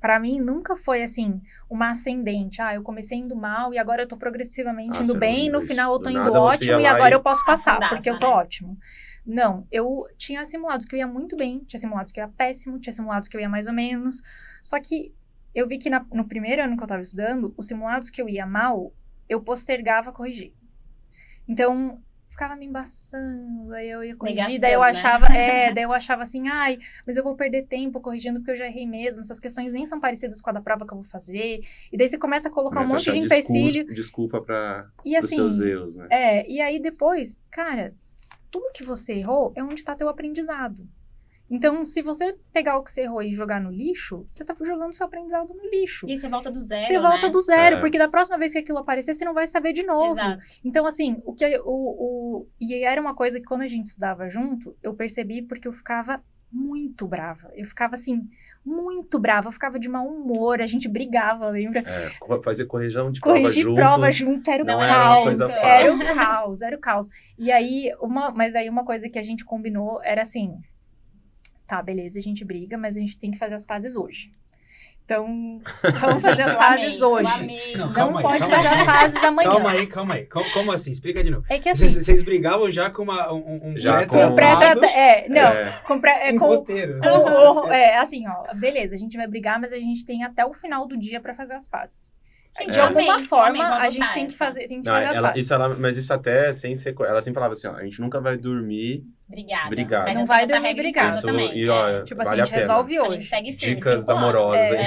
para mim nunca foi assim, uma ascendente. Eu comecei indo mal e agora eu tô progressivamente indo Nossa, bem, e no horrível final eu isso. tô Do indo nada você ia ótimo e lá agora e- eu posso passar, Afundava, porque eu tô né? ótimo. Não, eu tinha simulados que eu ia muito bem, tinha simulados que eu ia péssimo, tinha simulados que eu ia mais ou menos. Só que eu vi que no primeiro ano que eu tava estudando, os simulados que eu ia mal, eu postergava corrigir. Então, ficava me embaçando, aí eu ia corrigir, Negação, daí eu né? achava, daí eu achava assim, mas eu vou perder tempo corrigindo porque eu já errei mesmo, essas questões nem são parecidas com a da prova que eu vou fazer. E daí você começa a colocar Começa um a monte achar de empecilho. desculpa para E os assim, seus erros, né? e aí depois, cara, tudo que você errou é onde tá teu aprendizado. Então, se você pegar o que você errou e jogar no lixo, você tá jogando seu aprendizado no lixo. E aí você volta do zero, Você volta né? do zero, É. porque da próxima vez que aquilo aparecer, você não vai saber de novo. Exato. Então, assim, e era uma coisa que quando a gente estudava junto, eu percebi porque eu ficava muito brava. Eu ficava, assim, muito brava. Eu ficava de mau humor, a gente brigava, lembra? Fazer correção de prova Corrigir junto. prova junto era o Não caos. era uma coisa Era fácil. o caos, era o caos. E aí, mas aí uma coisa que a gente combinou era assim, tá, beleza, a gente briga, mas a gente tem que fazer as pazes hoje. Então, vamos fazer as Eu pazes amei, hoje. eu amei. Não, Não calma aí, pode calma fazer aí. as pazes amanhã. Calma aí. Como assim? Explica de novo. É que assim, Vocês brigavam já com Já pré-tratado, com um roteiro. assim, ó, beleza, a gente vai brigar, mas a gente tem até o final do dia pra fazer as pazes. Gente, De alguma amei, forma, vou a gente adotar tem que essa. fazer, Não, as pazes. mas isso até sem ser... Ela sempre falava assim, ó, a gente nunca vai dormir. Obrigada. Obrigada. Mas Não eu vai tenho essa dormir regra em brigada. casa também. E, ó, Tipo assim, vale a a gente pena. resolve A hoje. gente segue firme. Dicas 5 anos. amorosas, hein?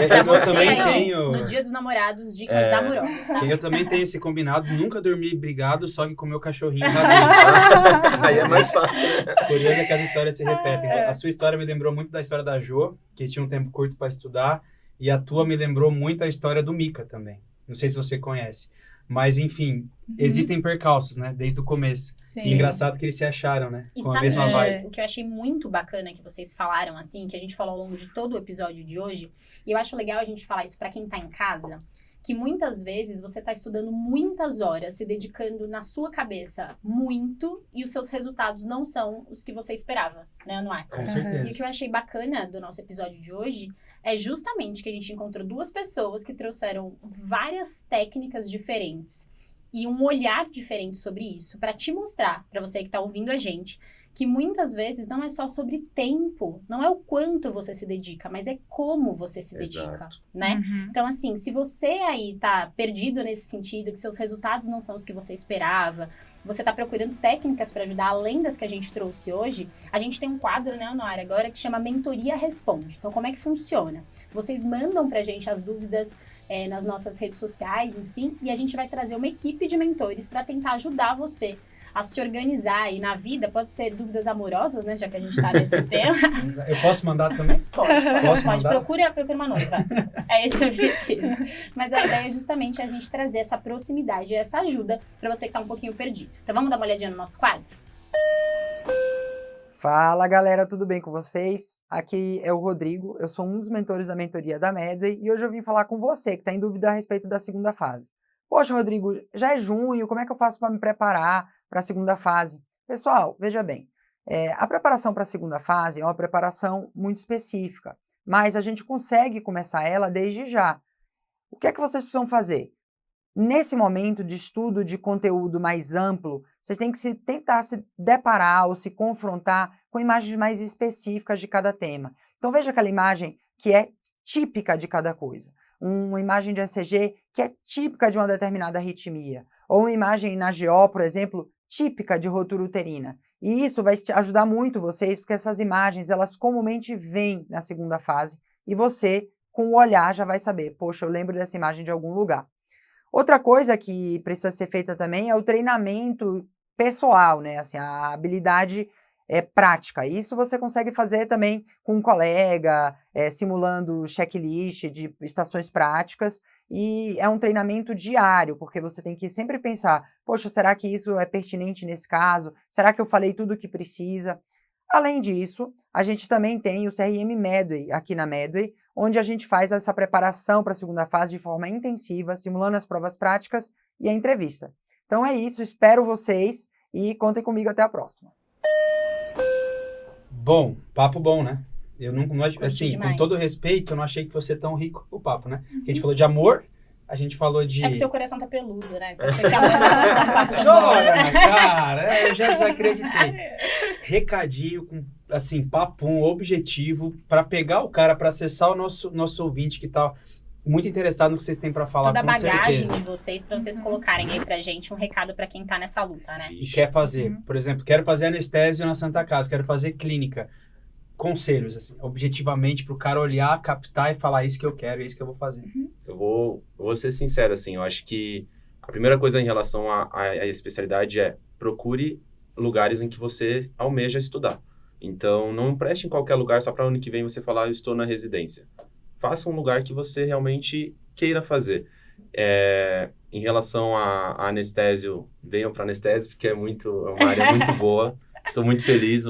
Pra Eu você também aí, tenho- no dia dos namorados, dicas amorosas, tá? Eu também tenho esse combinado, nunca dormi brigado, só que com o meu cachorrinho lá Aí é mais fácil, né? dentro. Curioso é que as histórias se repetem. A sua história me lembrou muito da história da Jo, que tinha um tempo curto para estudar, e a tua me lembrou muito a história do Mika também. Não sei se você conhece. Mas, enfim, existem percalços, né? Desde o começo. Sim. E engraçado que eles se acharam, né? E Com a sabe mesma vibe. o que eu achei muito bacana que vocês falaram, assim, que a gente falou ao longo de todo o episódio de hoje, e eu acho legal a gente falar isso pra quem tá em casa, que muitas vezes você tá estudando muitas horas, se dedicando na sua cabeça muito, e os seus resultados não são os que você esperava, né, Anuar? Com E o certeza. que eu achei bacana do nosso episódio de hoje é justamente que a gente encontrou duas pessoas que trouxeram várias técnicas diferentes e um olhar diferente sobre isso, para te mostrar, para você que tá ouvindo a gente, que muitas vezes não é só sobre tempo, não é o quanto você se dedica, mas é como você se dedica, Exato. né? Uhum. Então, assim, se você aí tá perdido nesse sentido, que seus resultados não são os que você esperava, você tá procurando técnicas para ajudar além das que a gente trouxe hoje, a gente tem um quadro, né, Honora, agora que chama Mentoria Responde. Então, como é que funciona? Vocês mandam pra gente as dúvidas nas nossas redes sociais, enfim, e a gente vai trazer uma equipe de mentores para tentar ajudar você a se organizar. E na vida, pode ser dúvidas amorosas, né, já que a gente tá nesse tema. Eu posso mandar também? Pode. Posso mandar? Procura uma noiva. É esse o objetivo. Mas a ideia é justamente a gente trazer essa proximidade, essa ajuda para você que tá um pouquinho perdido. Então vamos dar uma olhadinha no nosso quadro? Fala galera, tudo bem com vocês? Aqui é o Rodrigo, eu sou um dos mentores da mentoria da Medway e hoje eu vim falar com você que está em dúvida a respeito da segunda fase. Poxa, Rodrigo, já é junho, como é que eu faço para me preparar para a segunda fase? Pessoal, veja bem, a preparação para a segunda fase é uma preparação muito específica, mas a gente consegue começar ela desde já. O que é que vocês precisam fazer? Nesse momento de estudo de conteúdo mais amplo, vocês têm que tentar se deparar ou se confrontar com imagens mais específicas de cada tema. Então veja aquela imagem que é típica de cada coisa. Uma imagem de ECG que é típica de uma determinada arritmia. Ou uma imagem na GO, por exemplo, típica de rotura uterina. E isso vai ajudar muito vocês, porque essas imagens, elas comumente vêm na segunda fase. E você, com o olhar, já vai saber, poxa, eu lembro dessa imagem de algum lugar. Outra coisa que precisa ser feita também é o treinamento pessoal, né? Assim, a habilidade prática. Isso você consegue fazer também com um colega, simulando checklist de estações práticas, e é um treinamento diário, porque você tem que sempre pensar, poxa, será que isso é pertinente nesse caso? Será que eu falei tudo o que precisa? Além disso, a gente também tem o CRM Medway aqui na Medway, onde a gente faz essa preparação para a segunda fase de forma intensiva, simulando as provas práticas e a entrevista. Então é isso, espero vocês e contem comigo até a próxima. Bom, papo bom, né? Eu não assim, demais. com todo respeito, eu não achei que fosse tão rico o papo, né? Porque a gente falou de amor, a gente falou de... É que seu coração tá peludo, né? Se você quer um papo Joga na cara, eu já desacreditei. Recadinho, com, assim, papum, objetivo, para pegar o cara, para acessar o nosso ouvinte que tá muito interessado no que vocês têm para falar, toda a com bagagem certeza. de vocês, pra vocês colocarem aí pra gente um recado pra quem tá nessa luta, né? E quer fazer, por exemplo, quero fazer anestésio na Santa Casa, quero fazer clínica. Conselhos, assim, objetivamente, pro cara olhar, captar e falar isso que eu quero, é isso que eu vou fazer. Eu vou ser sincero, assim, eu acho que a primeira coisa em relação à especialidade é procure lugares em que você almeja estudar. Então, não preste em qualquer lugar só para ano que vem você falar, eu estou na residência. Faça um lugar que você realmente queira fazer. Em relação a anestésio, venham para anestésio, porque é uma área muito boa. Estou muito feliz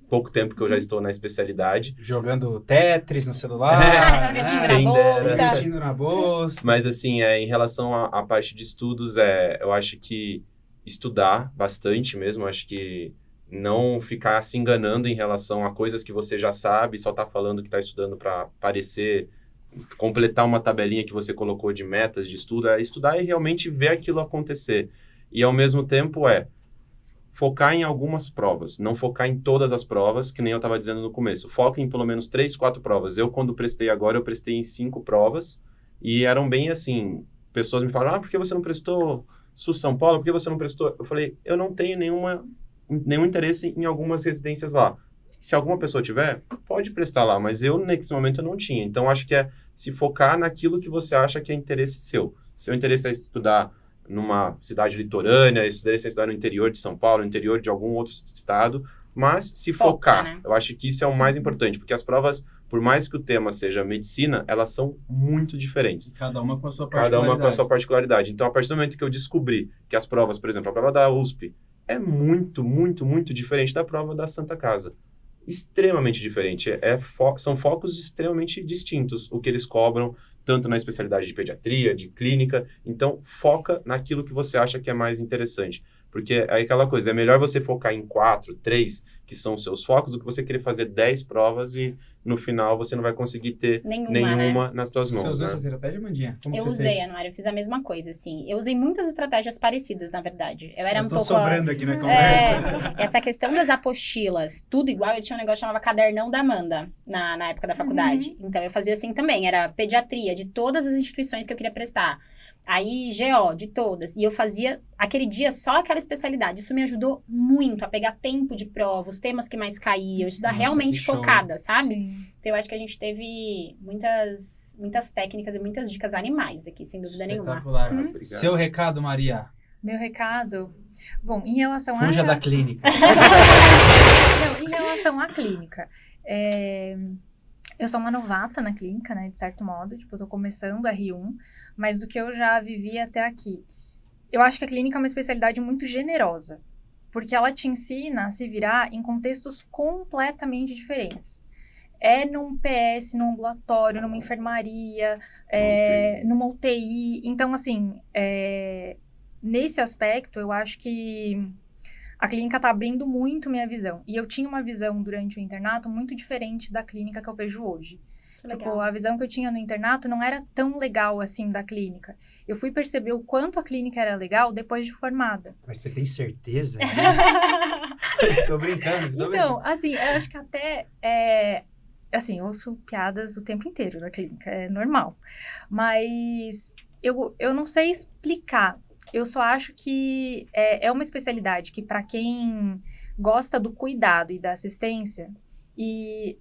pouco tempo que eu já estou na especialidade. Jogando Tetris no celular, Investindo na bolsa. Mas, assim, em relação à parte de estudos, eu acho que estudar bastante mesmo, acho que não ficar se enganando em relação a coisas que você já sabe, só tá falando que tá estudando para parecer, completar uma tabelinha que você colocou de metas de estudo, estudar e realmente ver aquilo acontecer. E, ao mesmo tempo, focar em algumas provas, não focar em todas as provas, que nem eu estava dizendo no começo. Foca em pelo menos 3, 4 provas. Eu, quando prestei agora, eu prestei em 5 provas, e eram bem assim, pessoas me falaram, por que você não prestou SUS São Paulo? Por que você não prestou? Eu falei, eu não tenho nenhum interesse em algumas residências lá. Se alguma pessoa tiver, pode prestar lá, mas eu, nesse momento, eu não tinha. Então, acho que se focar naquilo que você acha que é interesse seu. Seu interesse é estudar numa cidade litorânea, estudar no interior de São Paulo, no interior de algum outro estado, mas se focar. Né? Eu acho que isso é o mais importante, porque as provas, por mais que o tema seja medicina, elas são muito diferentes. Cada uma com a sua particularidade. Cada uma com a sua particularidade. Então, a partir do momento que eu descobri que as provas, por exemplo, a prova da USP é muito, muito, muito diferente da prova da Santa Casa. Extremamente diferente. São focos extremamente distintos, o que eles cobram, tanto na especialidade de pediatria, de clínica. Então, foca naquilo que você acha que é mais interessante. Porque é aquela coisa, é melhor você focar em 4, 3, que são os seus focos, do que você querer fazer 10 provas e, no final, você não vai conseguir ter nenhuma nas suas mãos. Você usou essa né? estratégia, Mandinha? Como eu você usei, fez? Anuário, eu fiz a mesma coisa, assim. Eu usei muitas estratégias parecidas, na verdade. Eu era um pouco... sobrando aqui na conversa. Essa questão das apostilas, tudo igual, eu tinha um negócio que chamava Cadernão da Amanda, na época da faculdade. Então, eu fazia assim também, era pediatria, de todas as instituições que eu queria prestar. Aí, GO, de todas. E eu fazia, aquele dia, só aquela especialidade. Isso me ajudou muito a pegar tempo de prova, os temas que mais caíam, estudar realmente focada, sabe? Sim. Então, eu acho que a gente teve muitas técnicas e muitas dicas animais aqui, sem dúvida nenhuma. Espetacular. Obrigado. Seu recado, Maria? Meu recado... Bom, em relação Fuja da clínica. Não, em relação à clínica, eu sou uma novata na clínica, né, de certo modo, tipo, eu tô começando R1, mas do que eu já vivi até aqui, eu acho que a clínica é uma especialidade muito generosa, porque ela te ensina a se virar em contextos completamente diferentes. Num PS, num ambulatório, numa enfermaria, numa UTI, então, assim, nesse aspecto, eu acho que a clínica tá abrindo muito minha visão. E eu tinha uma visão durante o internato muito diferente da clínica que eu vejo hoje. Tipo, a visão que eu tinha no internato não era tão legal assim da clínica. Eu fui perceber o quanto a clínica era legal depois de formada. Mas você tem certeza? Tô brincando. Então, assim, eu acho que até... assim, eu ouço piadas o tempo inteiro na clínica, é normal. Mas eu não sei explicar. Eu só acho que é uma especialidade que, para quem gosta do cuidado e da assistência, e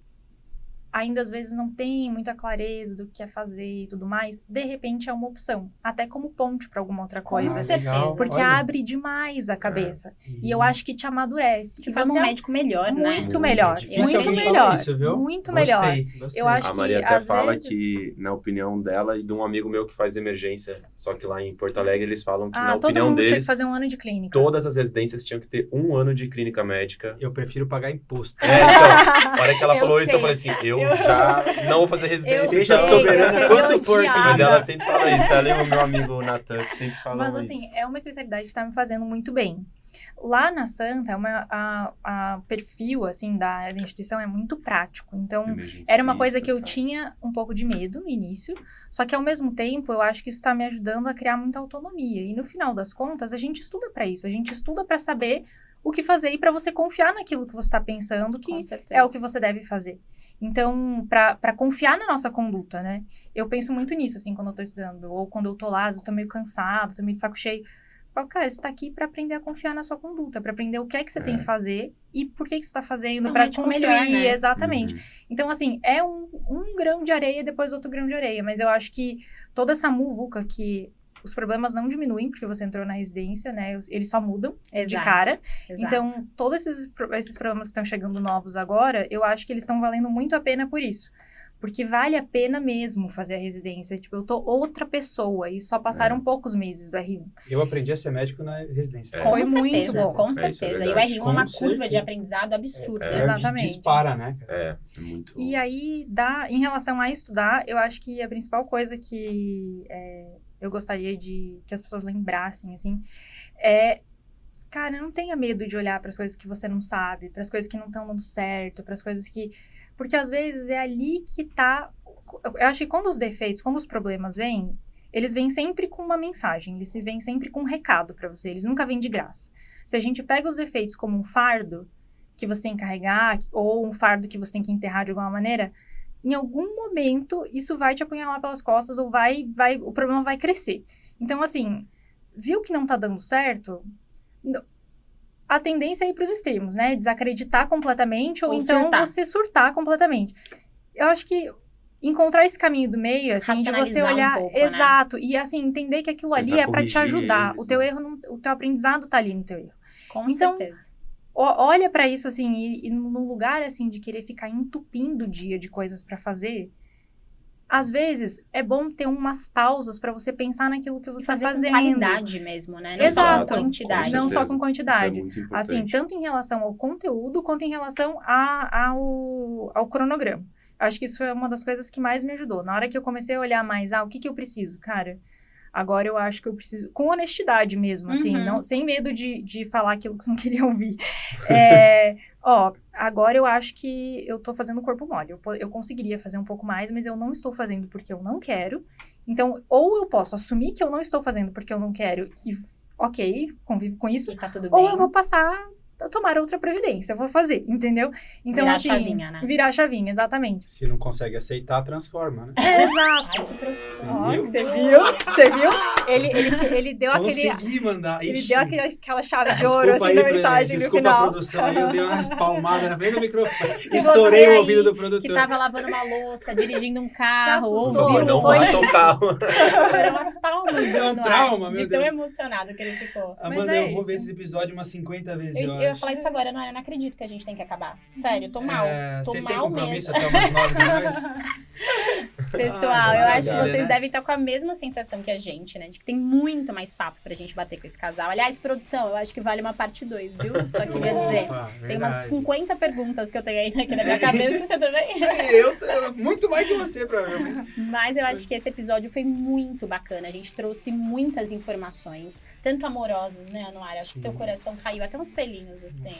ainda às vezes não tem muita clareza do que quer fazer e tudo mais, de repente é uma opção, até como ponte para alguma outra coisa. Com certeza. Porque Olha. abre demais a cabeça. E eu acho que te amadurece. Te E faz um você é médico melhor, né? muito melhor. Difícil Muito alguém melhor. falar isso, viu? Muito Gostei, melhor. gostei. Eu acho A que, Maria até às fala vezes- que, na opinião dela e de um amigo meu que faz emergência, só que lá em Porto Alegre eles falam que, na todo opinião mundo tinha que deles, fazer um ano de clínica. todas as residências tinham que ter 1 ano de clínica médica. Eu prefiro pagar imposto. Então, na hora que ela Eu falou isso, sei. eu falei assim, eu já não vou fazer residência. Seja então. soberana quanto for, odiada. Mas ela sempre fala isso, ela e o meu amigo Natan que sempre falam Mas isso. assim, é uma especialidade que tá me fazendo muito bem. Lá na Santa, a perfil, assim, da instituição é muito prático. Então, era uma coisa que eu tinha um pouco de medo no início, só que ao mesmo tempo, eu acho que isso tá me ajudando a criar muita autonomia. E no final das contas, a gente estuda pra isso. A gente estuda pra saber o que fazer e pra você confiar naquilo que você tá pensando, que Com certeza. é o que você deve fazer. Então, pra confiar na nossa conduta, né? Eu penso muito nisso, assim, quando eu tô estudando. Ou quando eu tô lá, às vezes tô meio cansado, tô meio de saco cheio. Falo, cara, você tá aqui pra aprender a confiar na sua conduta, pra aprender o que é que você tem que fazer e por que você tá fazendo, Ser um pra médico construir, melhor, né? exatamente. Então, assim, é um grão de areia, depois outro grão de areia, mas eu acho que toda essa muvuca que os problemas não diminuem porque você entrou na residência, né, eles só mudam de Exato, cara. exato. Então, todos esses problemas que estão chegando novos agora, eu acho que eles estão valendo muito a pena por isso. Porque vale a pena mesmo fazer a residência. Tipo, eu tô outra pessoa e só passaram poucos meses do R1. Eu aprendi a ser médico na residência. Foi Com muito certeza, bom. com isso é certeza. E o verdade. R1 é uma Com curva de certeza. aprendizado absurda. Exatamente. Dispara, né? É muito... E aí, em relação a estudar, eu acho que a principal coisa que eu gostaria que as pessoas lembrassem, assim, cara, não tenha medo de olhar para as coisas que você não sabe, para as coisas que não estão dando certo, para as coisas que... Porque às vezes é ali que tá... Eu acho que quando os problemas vêm, eles vêm sempre com uma mensagem, eles vêm sempre com um recado para você, eles nunca vêm de graça. Se a gente pega os defeitos como um fardo que você tem que carregar, ou um fardo que você tem que enterrar de alguma maneira, em algum momento isso vai te apunhalar pelas costas ou o problema vai crescer. Então, assim, viu que não tá dando certo? A tendência é ir pros extremos, né? Desacreditar completamente ou então surtar. você surtar completamente. Eu acho que encontrar esse caminho do meio, assim, de você Racionalizar um olhar... pouco, né? Exato. E, assim, entender que aquilo ali Tentar é pra te corrigir ajudar. eles, O teu né? erro, o teu aprendizado tá ali no teu erro. Com Então, certeza. Olha pra isso, assim, e no lugar, assim, de querer ficar entupindo o dia de coisas pra fazer, às vezes é bom ter umas pausas pra você pensar naquilo que você tá Fazer fazendo. com qualidade mesmo, né? Não Exato. só com quantidade. Não só certeza. com quantidade. Isso é muito importante. Assim, tanto em relação ao conteúdo, quanto em relação ao cronograma. Acho que isso foi uma das coisas que mais me ajudou. Na hora que eu comecei a olhar mais, o que eu preciso? Cara, agora eu acho que eu preciso... Com honestidade mesmo, assim, Uhum. não, sem medo de falar aquilo que você não queria ouvir. Agora eu acho que eu tô fazendo corpo mole. Eu conseguiria fazer um pouco mais, mas eu não estou fazendo porque eu não quero. Então, ou eu posso assumir que eu não estou fazendo porque eu não quero e, ok, convivo com isso. E tá tudo Ou bem. eu vou passar a tomar outra previdência, eu vou fazer, entendeu? Então, Virar a assim, chavinha, né? Virar a chavinha, exatamente. Se não consegue aceitar, transforma, né? Exato. Ai, que profundo. Ó, Viu? você viu? Você viu? Ele deu Consegui mandar. Ele Ixi. deu aquela chave de Desculpa ouro, assim, aí, na mensagem no desculpa a final. produção aí, eu dei umas palmadas na frente do microfone. Se Estourei você o ouvido aí do produtor. que tava lavando uma louça, dirigindo um carro, Se Por assustou, ouviu, favor, não foi bata o carro. foram as palmas do Deu um Anuar, trauma, de meu tão Deus. emocionado que ele ficou. Amanda, Mas é eu vou ver isso. esse episódio umas 50 vezes, Eu ia acho. falar isso agora, Anuar, eu não acredito que a gente tem que acabar. Sério, tô mal. Tô Vocês têm mal compromisso mesmo. até umas 9 da noite? Pessoal, mas eu acho que maravilha, vocês né? devem estar com a mesma sensação que a gente, né? De que tem muito mais papo pra gente bater com esse casal. Aliás, produção, eu acho que vale uma parte 2, viu? Só queria dizer. Opa, Tem umas verdade. 50 perguntas que eu tenho ainda aqui na minha cabeça, você também? Eu, muito mais que você, provavelmente. Mas eu acho que esse episódio foi muito bacana. A gente trouxe muitas informações, tanto amorosas, né, Anuara? Acho que Sim. seu coração caiu até uns pelinhos, assim.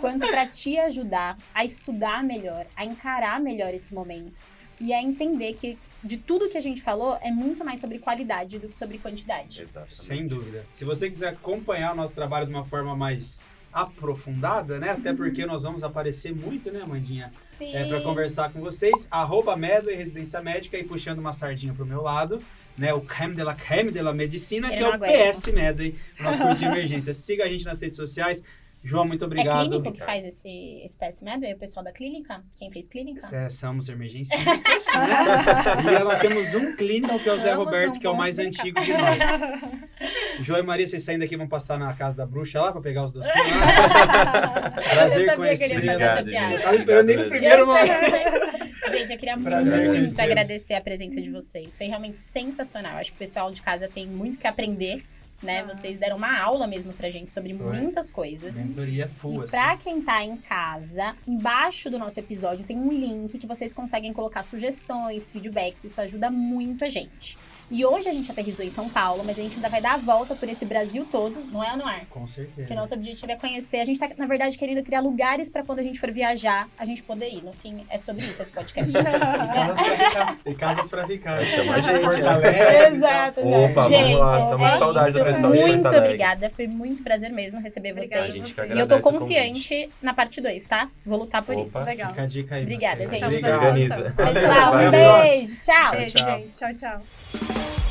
Quanto pra te ajudar a estudar melhor, a encarar melhor esse momento e a entender que de tudo que a gente falou é muito mais sobre qualidade do que sobre quantidade. Exatamente. Sem dúvida. Se você quiser acompanhar o nosso trabalho de uma forma mais aprofundada, né? Até porque nós vamos aparecer muito, né, Amandinha? Sim. Para conversar com vocês, @Medway Residência Médica e puxando uma sardinha pro meu lado, né? O creme de la medicina, Ele que é não o aguenta. PS Medway, nosso curso de emergência. Siga a gente nas redes sociais. João, muito É obrigado. clínico que faz esse PS Medway, o pessoal da clínica? Quem fez clínica? Somos emergencistas, né? E nós temos um clínico, que é o Zé Somos Roberto, um que é o bom mais clínico. antigo de nós. João e Maria, vocês saindo daqui vão passar na casa da bruxa lá pra pegar os docinhos lá. Prazer Eu sabia que ele ia fazer conhecê-la. essa piada. Eu tava esperando nem no primeiro momento. Gente, eu queria Prazer muito conhecê-los. agradecer a presença de vocês. Foi realmente sensacional. Acho que o pessoal de casa tem muito que aprender, né? Vocês deram uma aula mesmo pra gente sobre Foi. muitas coisas. Mentoria full, E assim. pra quem tá em casa, embaixo do nosso episódio tem um link que vocês conseguem colocar sugestões, feedbacks. Isso ajuda muito a gente. E hoje a gente aterrissou em São Paulo, mas a gente ainda vai dar a volta por esse Brasil todo, não é ou não é? Com certeza. Porque nosso objetivo é conhecer. A gente tá, na verdade, querendo criar lugares pra quando a gente for viajar, a gente poder ir. No fim, é sobre isso esse podcast. E casas pra ficar. Chama a gente, Porto né? Alegre, Exato, Opa, gente, vamos lá. Tamo com saudade do isso. pessoal de Porto Muito Alegre. obrigada. Foi muito prazer mesmo receber Obrigada. vocês. A gente que E eu tô agradece o convite. confiante na parte 2, tá? Vou lutar por Opa. isso. Legal. Fica a dica aí. Obrigada, meus gente. queridos. Obrigado. Organiza. Pessoal, Vai, um abraço. beijo. Tchau. Beijo, Tchau. gente. Tchau, tchau.